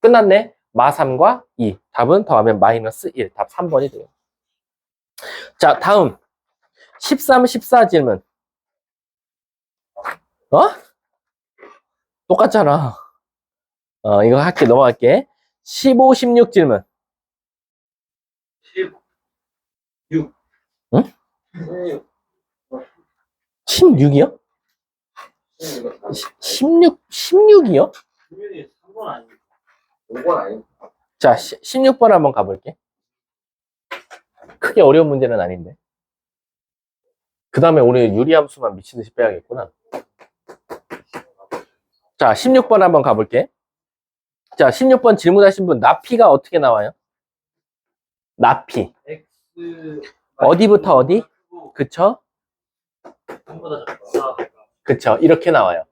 끝났네. 마3과 2. 답은 더하면 마이너스 1. 답 3번이 돼요. 자, 다음. 13, 14 질문. 어? 똑같잖아. 이거 할게, 넘어갈게. 15, 16 질문. 16. 응? 16. 16이요? 16이요? 3번 아니고 5번 아니고. 자, 16번 한번 가볼게. 크게 어려운 문제는 아닌데. 그 다음에 우리 유리함수만 미친듯이 빼야겠구나. 자, 16번 한번 가볼게. 자, 16번 질문하신 분, 나피가 어떻게 나와요? 나피. X 어디부터 어디? 그쵸? 3보다 작다. 그쵸. 이렇게 나와요.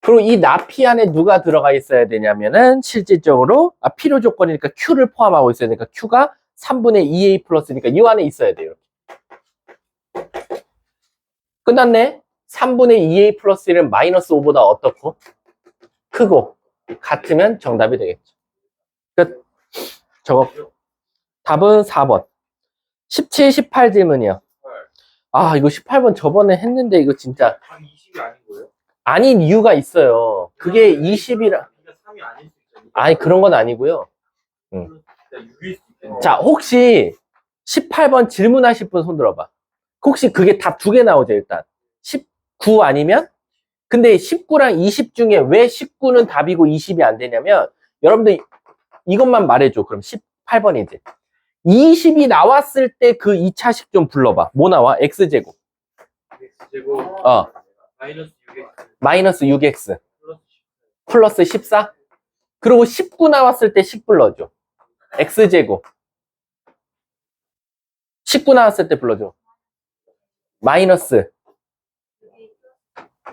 그리고 이 나피 안에 누가 들어가 있어야 되냐면은, 실질적으로, 필요 조건이니까 Q를 포함하고 있어야 되니까, Q가 3분의 2A 플러스니까 이 안에 있어야 돼요. 끝났네? 3분의 2A 플러스 1은 마이너스 5보다 어떻고? 크고. 같으면 정답이 되겠죠. 끝. 저거. 답은 4번. 17, 18 질문이요. 이거 18번 저번에 했는데, 이거 진짜. 20이 아니고요? 아닌 이유가 있어요. 그게 20이라. 3이 아닐 수 있죠. 아니, 그런 건 아니고요. 자, 혹시 18번 질문하실 분 손 들어봐. 혹시 그게 답 2개 나오죠, 일단. 19 아니면? 근데 19랑 20 중에 왜 19는 답이고 20이 안 되냐면, 여러분들 이것만 말해줘. 그럼 18번이지. 20이 나왔을 때 그 2차식 좀 불러봐. 뭐 나와? X제곱. X제곱 마이너스 6X. 플러스 14. 그리고 19 나왔을 때 10 불러줘. X제곱. 19 나왔을 때 불러줘. 마이너스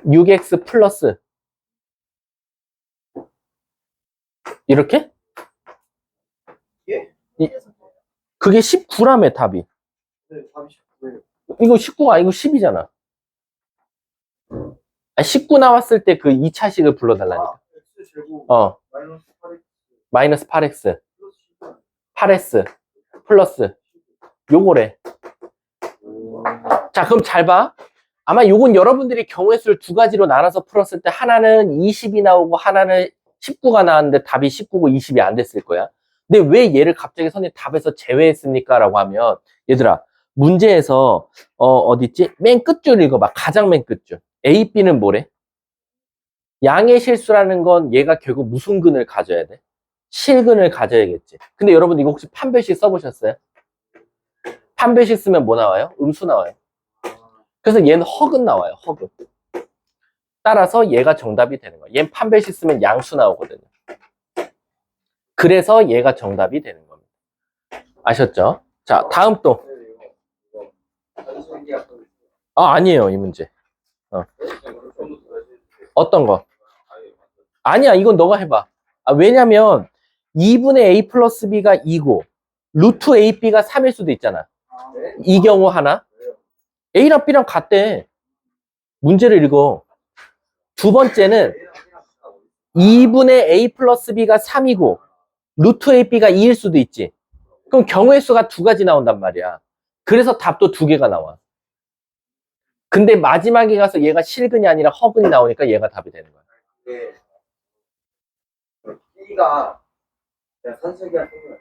6X 플러스. 이렇게? 예. 그게 19라며, 답이. 네, 답이 19예요. 이거 19가 아니고 10이잖아. 19 나왔을 때 그 2차식을 불러달라니까. X제곱 마이너스 8X. 플러스 10. 8S. 플러스. 요거래. 자, 그럼 잘 봐. 아마 요건 여러분들이 경우의 수를 2가지로 나눠서 풀었을 때 하나는 20이 나오고 하나는 19가 나왔는데 답이 19고 20이 안 됐을 거야. 근데 왜 얘를 갑자기 선생님 답에서 제외했습니까? 라고 하면, 얘들아, 문제에서, 어딨지? 맨 끝줄 읽어봐. 가장 맨 끝줄. A, B는 뭐래? 양의 실수라는 건 얘가 결국 무슨 근을 가져야 돼? 실근을 가져야겠지. 근데 여러분 이거 혹시 판별식 써보셨어요? 판별식 쓰면 뭐 나와요? 음수 나와요. 그래서 얘는 허근 나와요. 허근. 따라서 얘가 정답이 되는 거야. 얘는 판별식 쓰면 양수 나오거든요. 그래서 얘가 정답이 되는 겁니다. 아셨죠? 자, 다음 또. 아니에요, 이 문제. 어떤 거? 아니야, 이건 너가 해봐. 왜냐면 2분의 A 플러스 B가 2고 루트 AB가 3일 수도 있잖아. 이 경우 하나. A랑 B랑 같대. 문제를 읽어. 두 번째는 2분의 A 플러스 B가 3이고 루트 AB가 2일 수도 있지. 그럼 경우의 수가 2가지 나온단 말이야. 그래서 답도 2개가 나와. 근데 마지막에 가서 얘가 실근이 아니라 허근이 나오니까 얘가 답이 되는 거야. 네. B가 그냥 산술기한 소리야.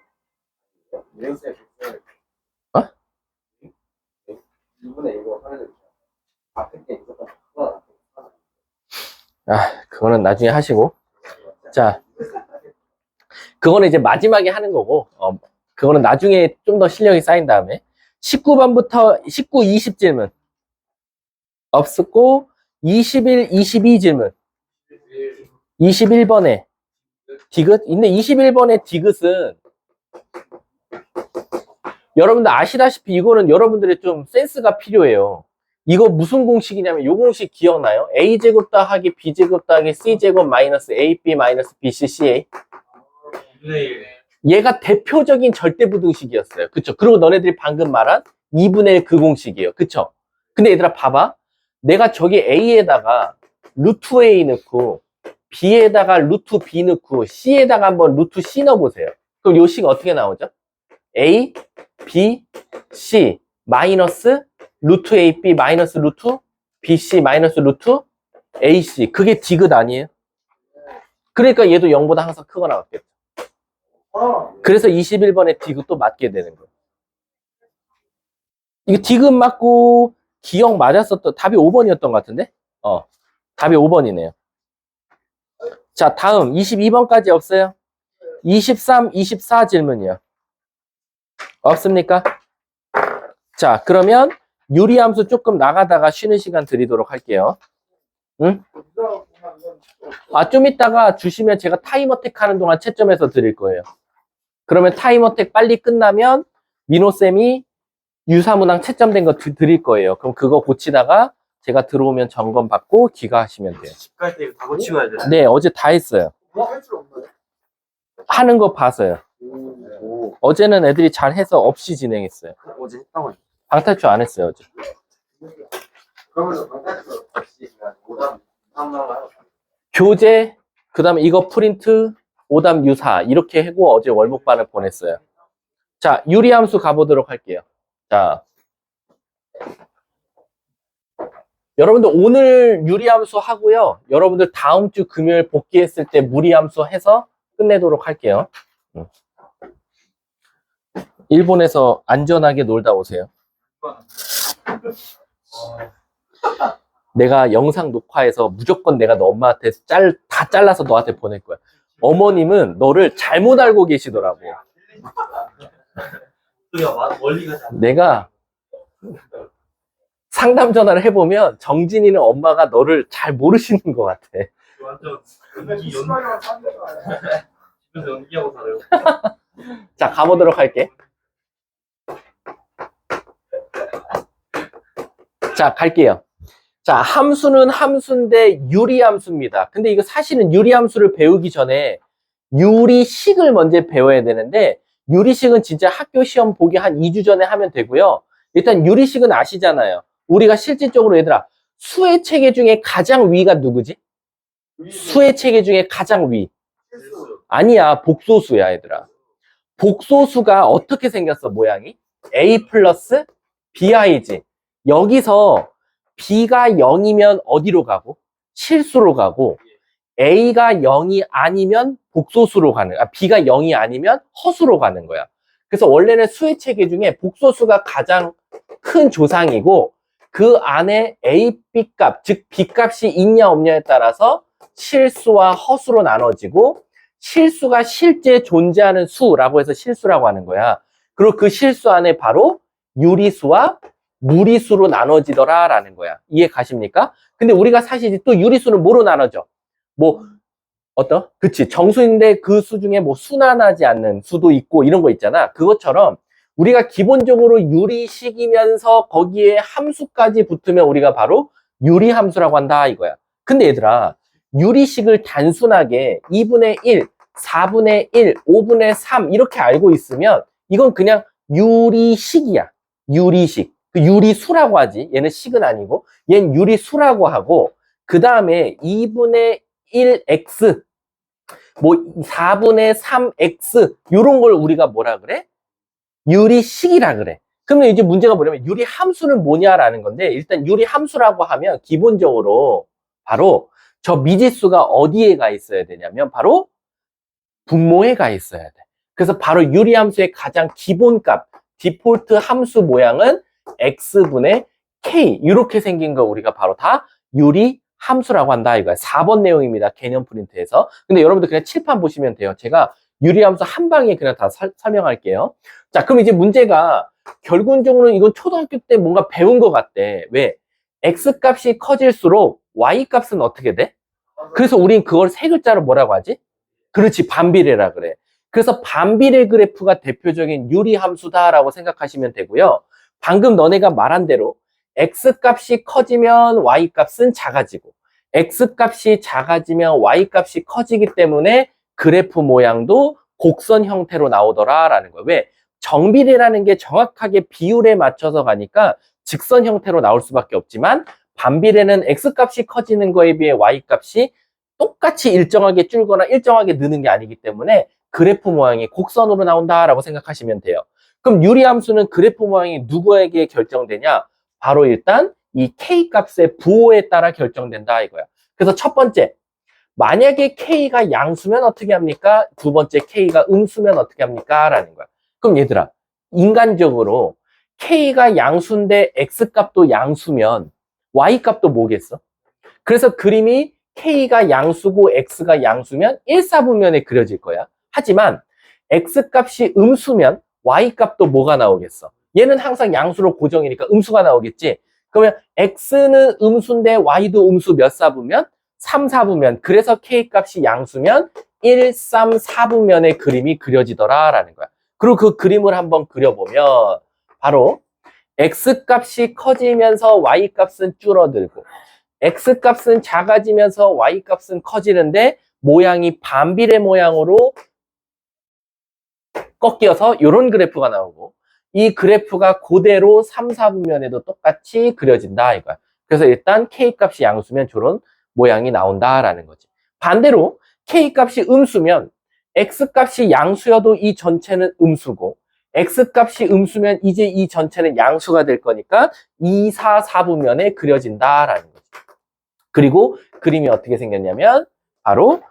이런쌤 어? 2분의 1로 하면 앞에 게 있었던 거. 그거는 나중에 하시고. 자, 그거는 이제 마지막에 하는 거고, 그거는 나중에 좀 더 실력이 쌓인 다음에. 19번부터 19, 20 질문. 없었고, 21, 22 질문. 21번에 디귿? 근데 21번의 디귿은 여러분들 아시다시피 이거는 여러분들의 좀 센스가 필요해요. 이거 무슨 공식이냐면 요 공식 기억나요? A제곱 더하기 B제곱 더하기 C제곱 마이너스 AB 마이너스 BC CA. 얘가 대표적인 절대부등식이었어요. 그쵸? 그리고 너네들이 방금 말한 2분의 1 그 공식이에요. 그쵸? 근데 얘들아 봐봐. 내가 저기 A에다가 루트 A 넣고 B에다가 루트 B 넣고 C에다가 한번 루트 C 넣어보세요. 그럼 요 식이 어떻게 나오죠? A, B, C 마이너스 루트 AB 마이너스 루트 BC 마이너스 루트 AC. 그게 디귿 아니에요? 그러니까 얘도 0보다 항상 크거나 같겠죠. 그래서 21번에 디귿도 맞게 되는 거예요. 이거 디귿 맞고 기억 맞았었던 답이 5번이었던 것 같은데? 답이 5번이네요. 자, 다음 22번까지 없어요? 23, 24 질문이요. 없습니까? 자, 그러면 유리함수 조금 나가다가 쉬는 시간 드리도록 할게요. 응? 좀 이따가 주시면 제가 타임어택 하는 동안 채점해서 드릴 거예요. 그러면 타임어택 빨리 끝나면 민호쌤이 유사문항 채점된 거 드릴 거예요. 그럼 그거 고치다가 제가 들어오면 점검 받고 귀가하시면 돼요. 집 갈 때 다 고치고 해야 돼. 네, 어제 다 했어요. 할줄 없나요? 하는 거 봐서요. 오. 어제는 애들이 잘 해서 없이 진행했어요. 어제 했다고 했죠. 방탈출 안 했어요, 어제. 그러면서 방탈출 없이 오답 나가요. 교재, 그 다음에 이거 프린트, 오답 유사 이렇게 하고 어제 월목반을 보냈어요. 자, 유리함수 가보도록 할게요. 자, 여러분들 오늘 유리함수 하고요. 여러분들 다음 주 금요일 복귀했을 때 무리함수 해서 끝내도록 할게요. 일본에서 안전하게 놀다 오세요. 내가 영상 녹화해서 무조건 내가 너 엄마한테 다 잘라서 너한테 보낼 거야. 어머님은 너를 잘못 알고 계시더라고. 내가 상담 전화를 해보면 정진이는 엄마가 너를 잘 모르시는 것 같아. 완전 연기하고 살아요. 자, 가보도록 할게. 자, 갈게요. 자, 함수는 함수인데 유리함수입니다. 근데 이거 사실은 유리함수를 배우기 전에 유리식을 먼저 배워야 되는데 유리식은 진짜 학교 시험 보기 한 2주 전에 하면 되고요. 일단 유리식은 아시잖아요. 우리가 실질적으로 얘들아 수의 체계 중에 가장 위가 누구지? 수의 체계 중에 가장 위. 아니야, 복소수야 얘들아. 복소수가 어떻게 생겼어 모양이? A 플러스 BI지. 여기서 B가 0이면 어디로 가고? 실수로 가고 A가 0이 아니면 복소수로 가는 거야. B가 0이 아니면 허수로 가는 거야. 그래서 원래는 수의 체계 중에 복소수가 가장 큰 조상이고 그 안에 A, B 값, 즉 B 값이 있냐 없냐에 따라서 실수와 허수로 나눠지고 실수가 실제 존재하는 수라고 해서 실수라고 하는 거야. 그리고 그 실수 안에 바로 유리수와 무리수로 나눠지더라 라는 거야. 이해 가십니까? 근데 우리가 사실 또 유리수는 뭐로 나눠져? 그치. 정수인데 그 수 중에 뭐 순환하지 않는 수도 있고 이런 거 있잖아. 그것처럼 우리가 기본적으로 유리식이면서 거기에 함수까지 붙으면 우리가 바로 유리함수라고 한다 이거야. 근데 얘들아, 유리식을 단순하게 2분의 1, 4분의 1, 5분의 3 이렇게 알고 있으면 이건 그냥 유리식이야. 유리식. 그 유리수라고 하지. 얘는 식은 아니고. 얘는 유리수라고 하고 그 다음에 2분의 1x, 뭐 4분의 3x 요런 걸 우리가 뭐라 그래? 유리식이라 그래. 그러면 이제 문제가 뭐냐면 유리함수는 뭐냐라는 건데 일단 유리함수라고 하면 기본적으로 바로 저 미지수가 어디에 가 있어야 되냐면 바로 분모에 가 있어야 돼. 그래서 바로 유리함수의 가장 기본값, 디폴트 함수 모양은 x분의 k 이렇게 생긴 거 우리가 바로 다 유리함수라고 한다 이거야. 4번 내용입니다. 개념 프린트에서. 근데 여러분들 그냥 칠판 보시면 돼요. 제가 유리함수 한 방에 그냥 다 설명할게요. 자, 그럼 이제 문제가 결국적으로 이건 초등학교 때 뭔가 배운 것 같대. 왜? x 값이 커질수록 y 값은 어떻게 돼? 그래서 우린 그걸 세 글자로 뭐라고 하지? 그렇지, 반비례라 그래. 그래서 반비례 그래프가 대표적인 유리함수다라고 생각하시면 되고요. 방금 너네가 말한 대로 x 값이 커지면 y 값은 작아지고 x 값이 작아지면 y 값이 커지기 때문에 그래프 모양도 곡선 형태로 나오더라라는 거예요. 왜? 정비례라는 게 정확하게 비율에 맞춰서 가니까 직선 형태로 나올 수밖에 없지만 반비례는 x 값이 커지는 거에 비해 y 값이 똑같이 일정하게 줄거나 일정하게 느는 게 아니기 때문에 그래프 모양이 곡선으로 나온다라고 생각하시면 돼요. 그럼 유리함수는 그래프 모양이 누구에게 결정되냐? 바로 일단 이 K 값의 부호에 따라 결정된다 이거야. 그래서 첫 번째, 만약에 K가 양수면 어떻게 합니까? 두 번째, K가 음수면 어떻게 합니까? 라는 거야. 그럼 얘들아, 인간적으로 K가 양수인데 X값도 양수면 Y값도 뭐겠어? 그래서 그림이 K가 양수고 X가 양수면 1사분면에 그려질 거야. 하지만 X값이 음수면 Y값도 뭐가 나오겠어? 얘는 항상 양수로 고정이니까 음수가 나오겠지? 그러면 X는 음수인데 Y도 음수 몇 사분면? 3, 4분면. 그래서 K값이 양수면 1, 3, 4분면의 그림이 그려지더라 라는 거야. 그리고 그 그림을 한번 그려보면 바로 X값이 커지면서 Y값은 줄어들고 X값은 작아지면서 Y값은 커지는데 모양이 반비례 모양으로 꺾여서 이런 그래프가 나오고 이 그래프가 그대로 3, 4분면에도 똑같이 그려진다 이거야. 그래서 일단 K값이 양수면 저런 모양이 나온다라는 거지. 반대로 K값이 음수면 X값이 양수여도 이 전체는 음수고 X값이 음수면 이제 이 전체는 양수가 될 거니까 2, 4, 4분면에 그려진다라는 거지. 그리고 그림이 어떻게 생겼냐면 바로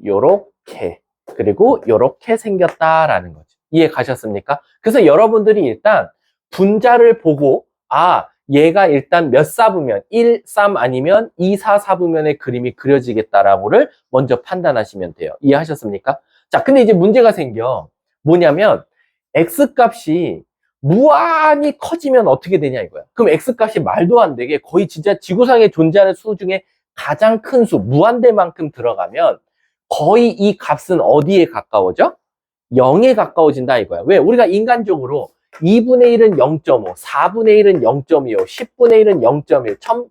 요렇게 그리고 요렇게 생겼다라는 거지. 이해 가셨습니까? 그래서 여러분들이 일단 분자를 보고 얘가 일단 몇 사분면 1, 3 아니면 2, 4, 4분면의 그림이 그려지겠다라고를 먼저 판단하시면 돼요. 이해하셨습니까? 자, 근데 이제 문제가 생겨. 뭐냐면 X값이 무한히 커지면 어떻게 되냐 이거야. 그럼 X값이 말도 안 되게 거의 진짜 지구상에 존재하는 수 중에 가장 큰 수, 무한대만큼 들어가면 거의 이 값은 어디에 가까워져? 0에 가까워진다 이거야. 왜? 우리가 인간적으로 2분의 1은 0.5, 4분의 1은 0.25, 10분의 1은 0.1, 1000,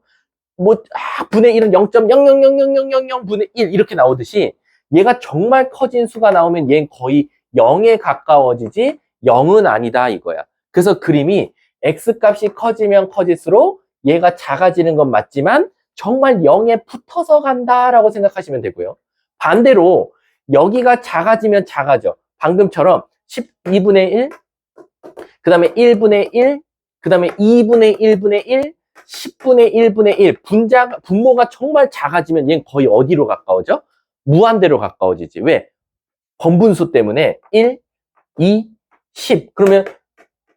분의 1은 0.00000000분의 1 이렇게 나오듯이 얘가 정말 커진 수가 나오면 얘는 거의 0에 가까워지지 0은 아니다 이거야. 그래서 그림이 X값이 커지면 커질수록 얘가 작아지는 건 맞지만 정말 0에 붙어서 간다라고 생각하시면 되고요. 반대로 여기가 작아지면 작아져. 방금처럼 12분의 1, 그 다음에 1분의 1, 그 다음에 2분의 1분의 1, 10분의 1분의 1. 분모가 정말 작아지면 얘는 거의 어디로 가까워져? 무한대로 가까워지지. 왜? 번분수 때문에 1, 2, 10. 그러면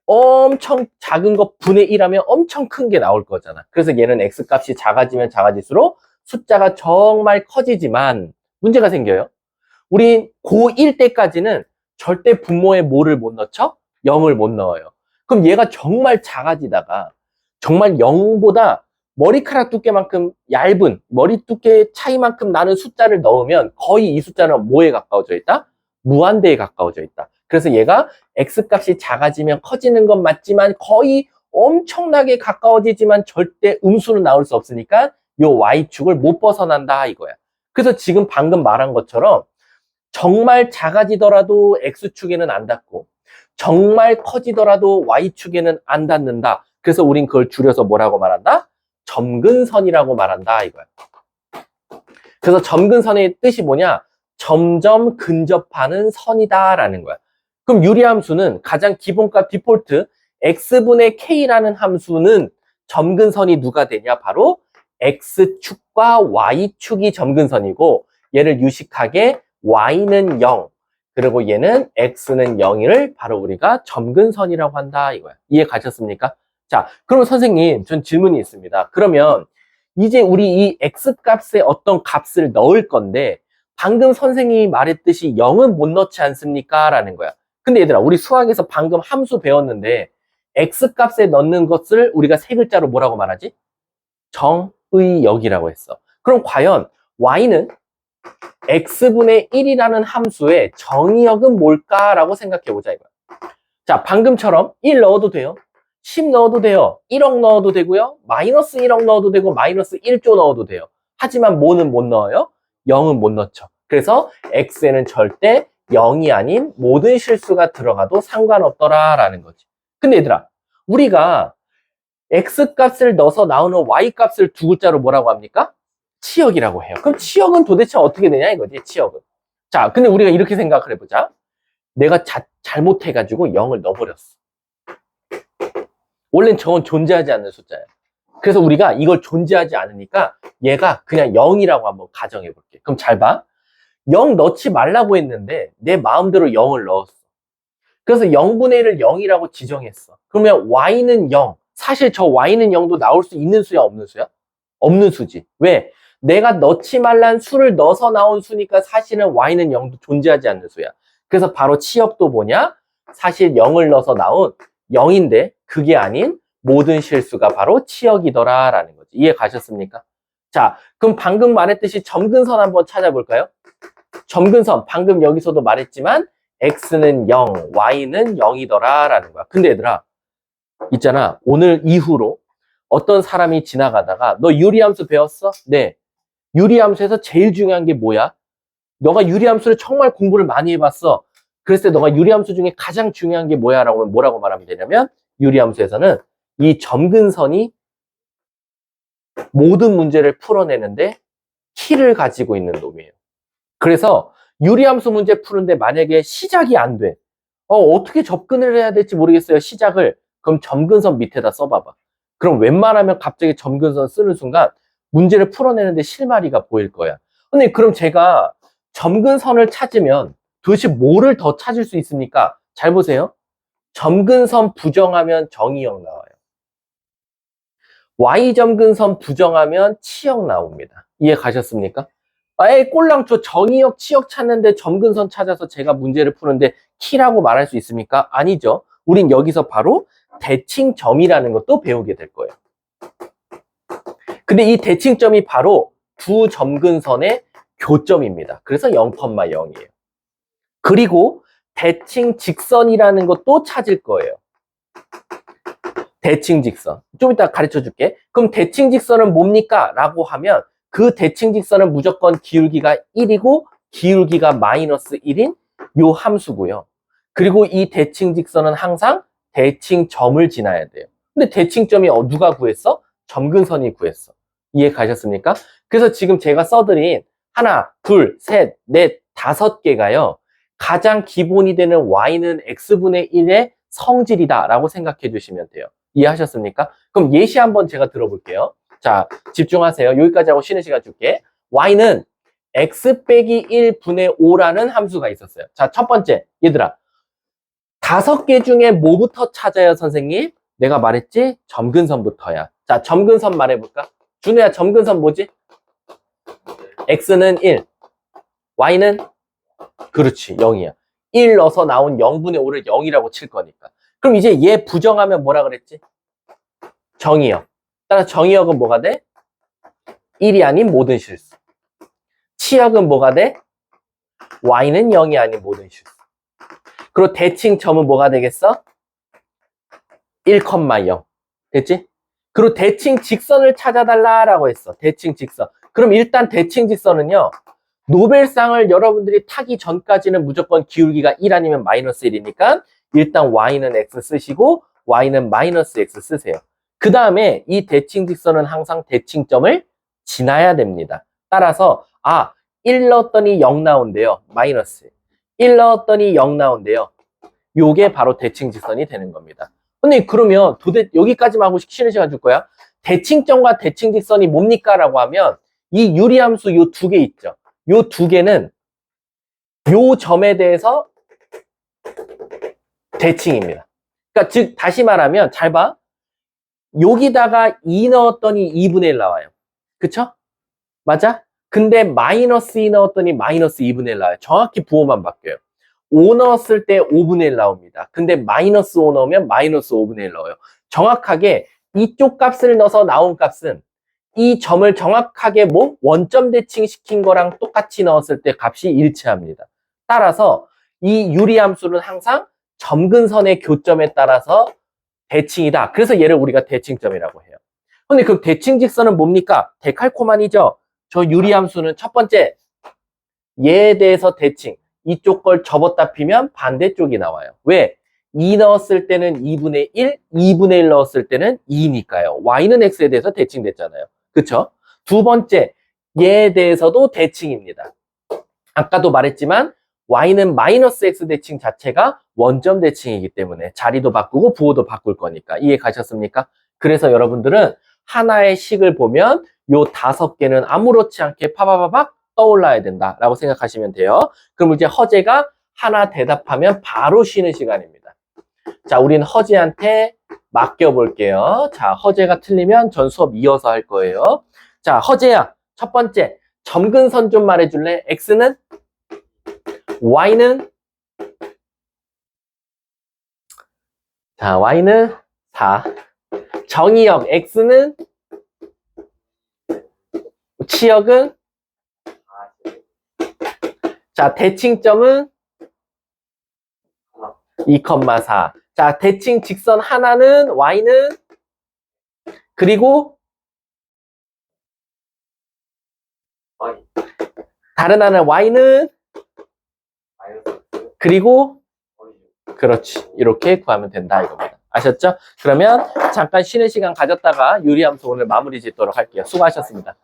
엄청 작은 거 분의 1하면 엄청 큰 게 나올 거잖아. 그래서 얘는 X값이 작아지면 작아질수록 숫자가 정말 커지지만 문제가 생겨요. 우리 고1 때까지는 절대 분모에 뭐를 못 넣죠? 0을 못 넣어요. 그럼 얘가 정말 작아지다가 정말 0보다 머리카락 두께만큼 얇은 머리 두께 차이만큼 나는 숫자를 넣으면 거의 이 숫자는 뭐에 가까워져 있다? 무한대에 가까워져 있다. 그래서 얘가 X값이 작아지면 커지는 건 맞지만 거의 엄청나게 가까워지지만 절대 음수는 나올 수 없으니까 요 Y축을 못 벗어난다 이거야. 그래서 지금 방금 말한 것처럼 정말 작아지더라도 X축에는 안 닿고 정말 커지더라도 Y축에는 안 닿는다. 그래서 우린 그걸 줄여서 뭐라고 말한다? 점근선이라고 말한다 이거야. 그래서 점근선의 뜻이 뭐냐? 점점 근접하는 선이다라는 거야. 그럼 유리함수는 가장 기본값 디폴트 x분의 k라는 함수는 점근선이 누가 되냐? 바로 x축과 y축이 점근선이고 얘를 유식하게 y는 0 그리고 얘는 x는 0을 바로 우리가 점근선이라고 한다 이거야. 이해 가셨습니까? 자, 그럼 선생님 전 질문이 있습니다. 그러면 이제 우리 이 x값에 어떤 값을 넣을 건데 방금 선생님이 말했듯이 0은 못 넣지 않습니까? 라는 거야. 근데 얘들아 우리 수학에서 방금 함수 배웠는데 x값에 넣는 것을 우리가 세 글자로 뭐라고 말하지? 정의역이라고 했어. 그럼 과연 y는 x분의 1이라는 함수의 정의역은 뭘까라고 생각해보자 이거야. 자, 방금처럼 1 넣어도 돼요. 10 넣어도 돼요. 1억 넣어도 되고요. 마이너스 1억 넣어도 되고 마이너스 1조 넣어도 돼요. 하지만 뭐는 못 넣어요? 0은 못 넣죠. 그래서 x에는 절대 0이 아닌 모든 실수가 들어가도 상관없더라라는 거지. 근데 얘들아, 우리가 x값을 넣어서 나오는 y값을 두 글자로 뭐라고 합니까? 치역이라고 해요. 그럼 치역은 도대체 어떻게 되냐 이거지, 치역은. 자, 근데 우리가 이렇게 생각을 해보자. 내가 잘못해가지고 0을 넣어버렸어. 원래는 저건 존재하지 않는 숫자야. 그래서 우리가 이걸 존재하지 않으니까 얘가 그냥 0이라고 한번 가정해볼게. 그럼 잘 봐. 0 넣지 말라고 했는데 내 마음대로 0을 넣었어. 그래서 0분의 1을 0이라고 지정했어. 그러면 y는 0. 사실 저 y는 0도 나올 수 있는 수야, 없는 수야? 없는 수지. 왜? 내가 넣지 말란 수를 넣어서 나온 수니까 사실은 y는 0도 존재하지 않는 수야. 그래서 바로 치역도 뭐냐? 사실 0을 넣어서 나온 0인데 그게 아닌 모든 실수가 바로 치역이더라 라는 거지. 이해 가셨습니까? 자, 그럼 방금 말했듯이 점근선 한번 찾아볼까요? 점근선, 방금 여기서도 말했지만 x는 0, y는 0이더라 라는 거야. 근데 얘들아, 있잖아, 오늘 이후로 어떤 사람이 지나가다가 너 유리함수 배웠어? 네. 유리함수에서 제일 중요한 게 뭐야? 너가 유리함수를 정말 공부를 많이 해봤어. 그랬을 때 너가 유리함수 중에 가장 중요한 게 뭐야? 라고 하면 뭐라고 말하면 되냐면 유리함수에서는 이 점근선이 모든 문제를 풀어내는데 키를 가지고 있는 놈이에요. 그래서 유리함수 문제 푸는데 만약에 시작이 안 돼. 어떻게 접근을 해야 될지 모르겠어요. 시작을. 그럼 점근선 밑에다 써봐봐. 그럼 웬만하면 갑자기 점근선 쓰는 순간 문제를 풀어내는데 실마리가 보일 거야. 근데 그럼 제가 점근선을 찾으면 도대체 뭐를 더 찾을 수 있습니까? 잘 보세요. 점근선 부정하면 정의역 나와요. Y점근선 부정하면 치역 나옵니다. 이해 가셨습니까? 에이, 꼴랑초 정의역, 치역 찾는데 점근선 찾아서 제가 문제를 푸는데 키라고 말할 수 있습니까? 아니죠. 우린 여기서 바로 대칭점이라는 것도 배우게 될 거예요. 근데 이 대칭점이 바로 두 점근선의 교점입니다. 그래서 0,0이에요. 그리고 대칭 직선이라는 것도 찾을 거예요. 대칭 직선. 좀 이따 가르쳐 줄게. 그럼 대칭 직선은 뭡니까? 라고 하면 그 대칭 직선은 무조건 기울기가 1이고 기울기가 마이너스 1인 요 함수고요. 그리고 이 대칭 직선은 항상 대칭점을 지나야 돼요. 근데 대칭점이 누가 구했어? 점근선이 구했어. 이해 가셨습니까? 그래서 지금 제가 써드린 하나, 둘, 셋, 넷, 5개가요. 가장 기본이 되는 y는 x분의 1의 성질이다 라고 생각해 주시면 돼요. 이해하셨습니까? 그럼 예시 한번 제가 들어볼게요. 자, 집중하세요. 여기까지 하고 쉬는 시간 줄게. y는 x 빼기 1분의 5라는 함수가 있었어요. 자, 첫 번째, 얘들아. 5개 중에 뭐부터 찾아요, 선생님? 내가 말했지? 점근선부터야. 자, 점근선 말해볼까? 준우야, 점근선 뭐지? x는 1, y는? 그렇지, 0이야. 1 넣어서 나온 0분의 5를 0이라고 칠 거니까. 그럼 이제 얘 부정하면 뭐라 그랬지? 정의역. 따라서 정의역은 뭐가 돼? 1이 아닌 모든 실수. 치역은 뭐가 돼? y는 0이 아닌 모든 실수. 그리고 대칭점은 뭐가 되겠어? 1,0. 됐지? 그리고 대칭 직선을 찾아달라라고 했어. 대칭 직선. 그럼 일단 대칭 직선은요. 노벨상을 여러분들이 타기 전까지는 무조건 기울기가 1 아니면 마이너스 1이니까 일단 y는 x 쓰시고 y는 마이너스 x 쓰세요. 그 다음에 이 대칭 직선은 항상 대칭점을 지나야 됩니다. 따라서 1 넣었더니 0 나온대요. 마이너스 1 넣었더니 0 나온대요. 요게 바로 대칭 직선이 되는 겁니다. 근데 그러면 여기까지만 하고 쉬는 시간 줄 거야. 대칭점과 대칭 직선이 뭡니까? 라고 하면 이 유리함수 요 2개 있죠. 요 2개는 요 점에 대해서 대칭입니다. 그러니까 즉 다시 말하면 잘 봐. 여기다가 2 넣었더니 2분의 1 나와요. 그쵸? 맞아? 근데 마이너스 2 넣었더니 마이너스 2분의 1 나와요. 정확히 부호만 바뀌어요. 5 넣었을 때 5분의 1 나옵니다. 근데 마이너스 5 넣으면 마이너스 5분의 1 넣어요. 정확하게 이쪽 값을 넣어서 나온 값은 이 점을 정확하게 원점 대칭 시킨 거랑 똑같이 넣었을 때 값이 일치합니다. 따라서 이 유리함수는 항상 점근선의 교점에 따라서 대칭이다. 그래서 얘를 우리가 대칭점이라고 해요. 근데 그 대칭 직선은 뭡니까? 데칼코마니죠. 저 유리함수는 첫 번째, 얘에 대해서 대칭. 이쪽 걸 접었다 피면 반대쪽이 나와요. 왜? 2 넣었을 때는 2분의 1, 2분의 1 넣었을 때는 2니까요. y는 x에 대해서 대칭됐잖아요. 그쵸? 두 번째, 얘에 대해서도 대칭입니다. 아까도 말했지만 y는 마이너스 x 대칭 자체가 원점 대칭이기 때문에 자리도 바꾸고 부호도 바꿀 거니까. 이해 가셨습니까? 그래서 여러분들은 하나의 식을 보면 요 5개는 아무렇지 않게 파바바박 떠올라야 된다라고 생각하시면 돼요. 그럼 이제 허재가 하나 대답하면 바로 쉬는 시간입니다. 자, 우린 허재한테 맡겨볼게요. 자, 허재가 틀리면 전 수업 이어서 할 거예요. 자, 허재야, 첫 번째, 점근선 좀 말해줄래? x는? y는? 자, y는 4. 정의역 x는? 치역은? 자, 대칭점은? 2,4. 자, 대칭 직선 하나는 y는? 그리고 다른 하나는 y는? 그리고 그렇지. 이렇게 구하면 된다 이겁니다. 아셨죠? 그러면 잠깐 쉬는 시간 가졌다가 유리함수 오늘 마무리 짓도록 할게요. 수고하셨습니다.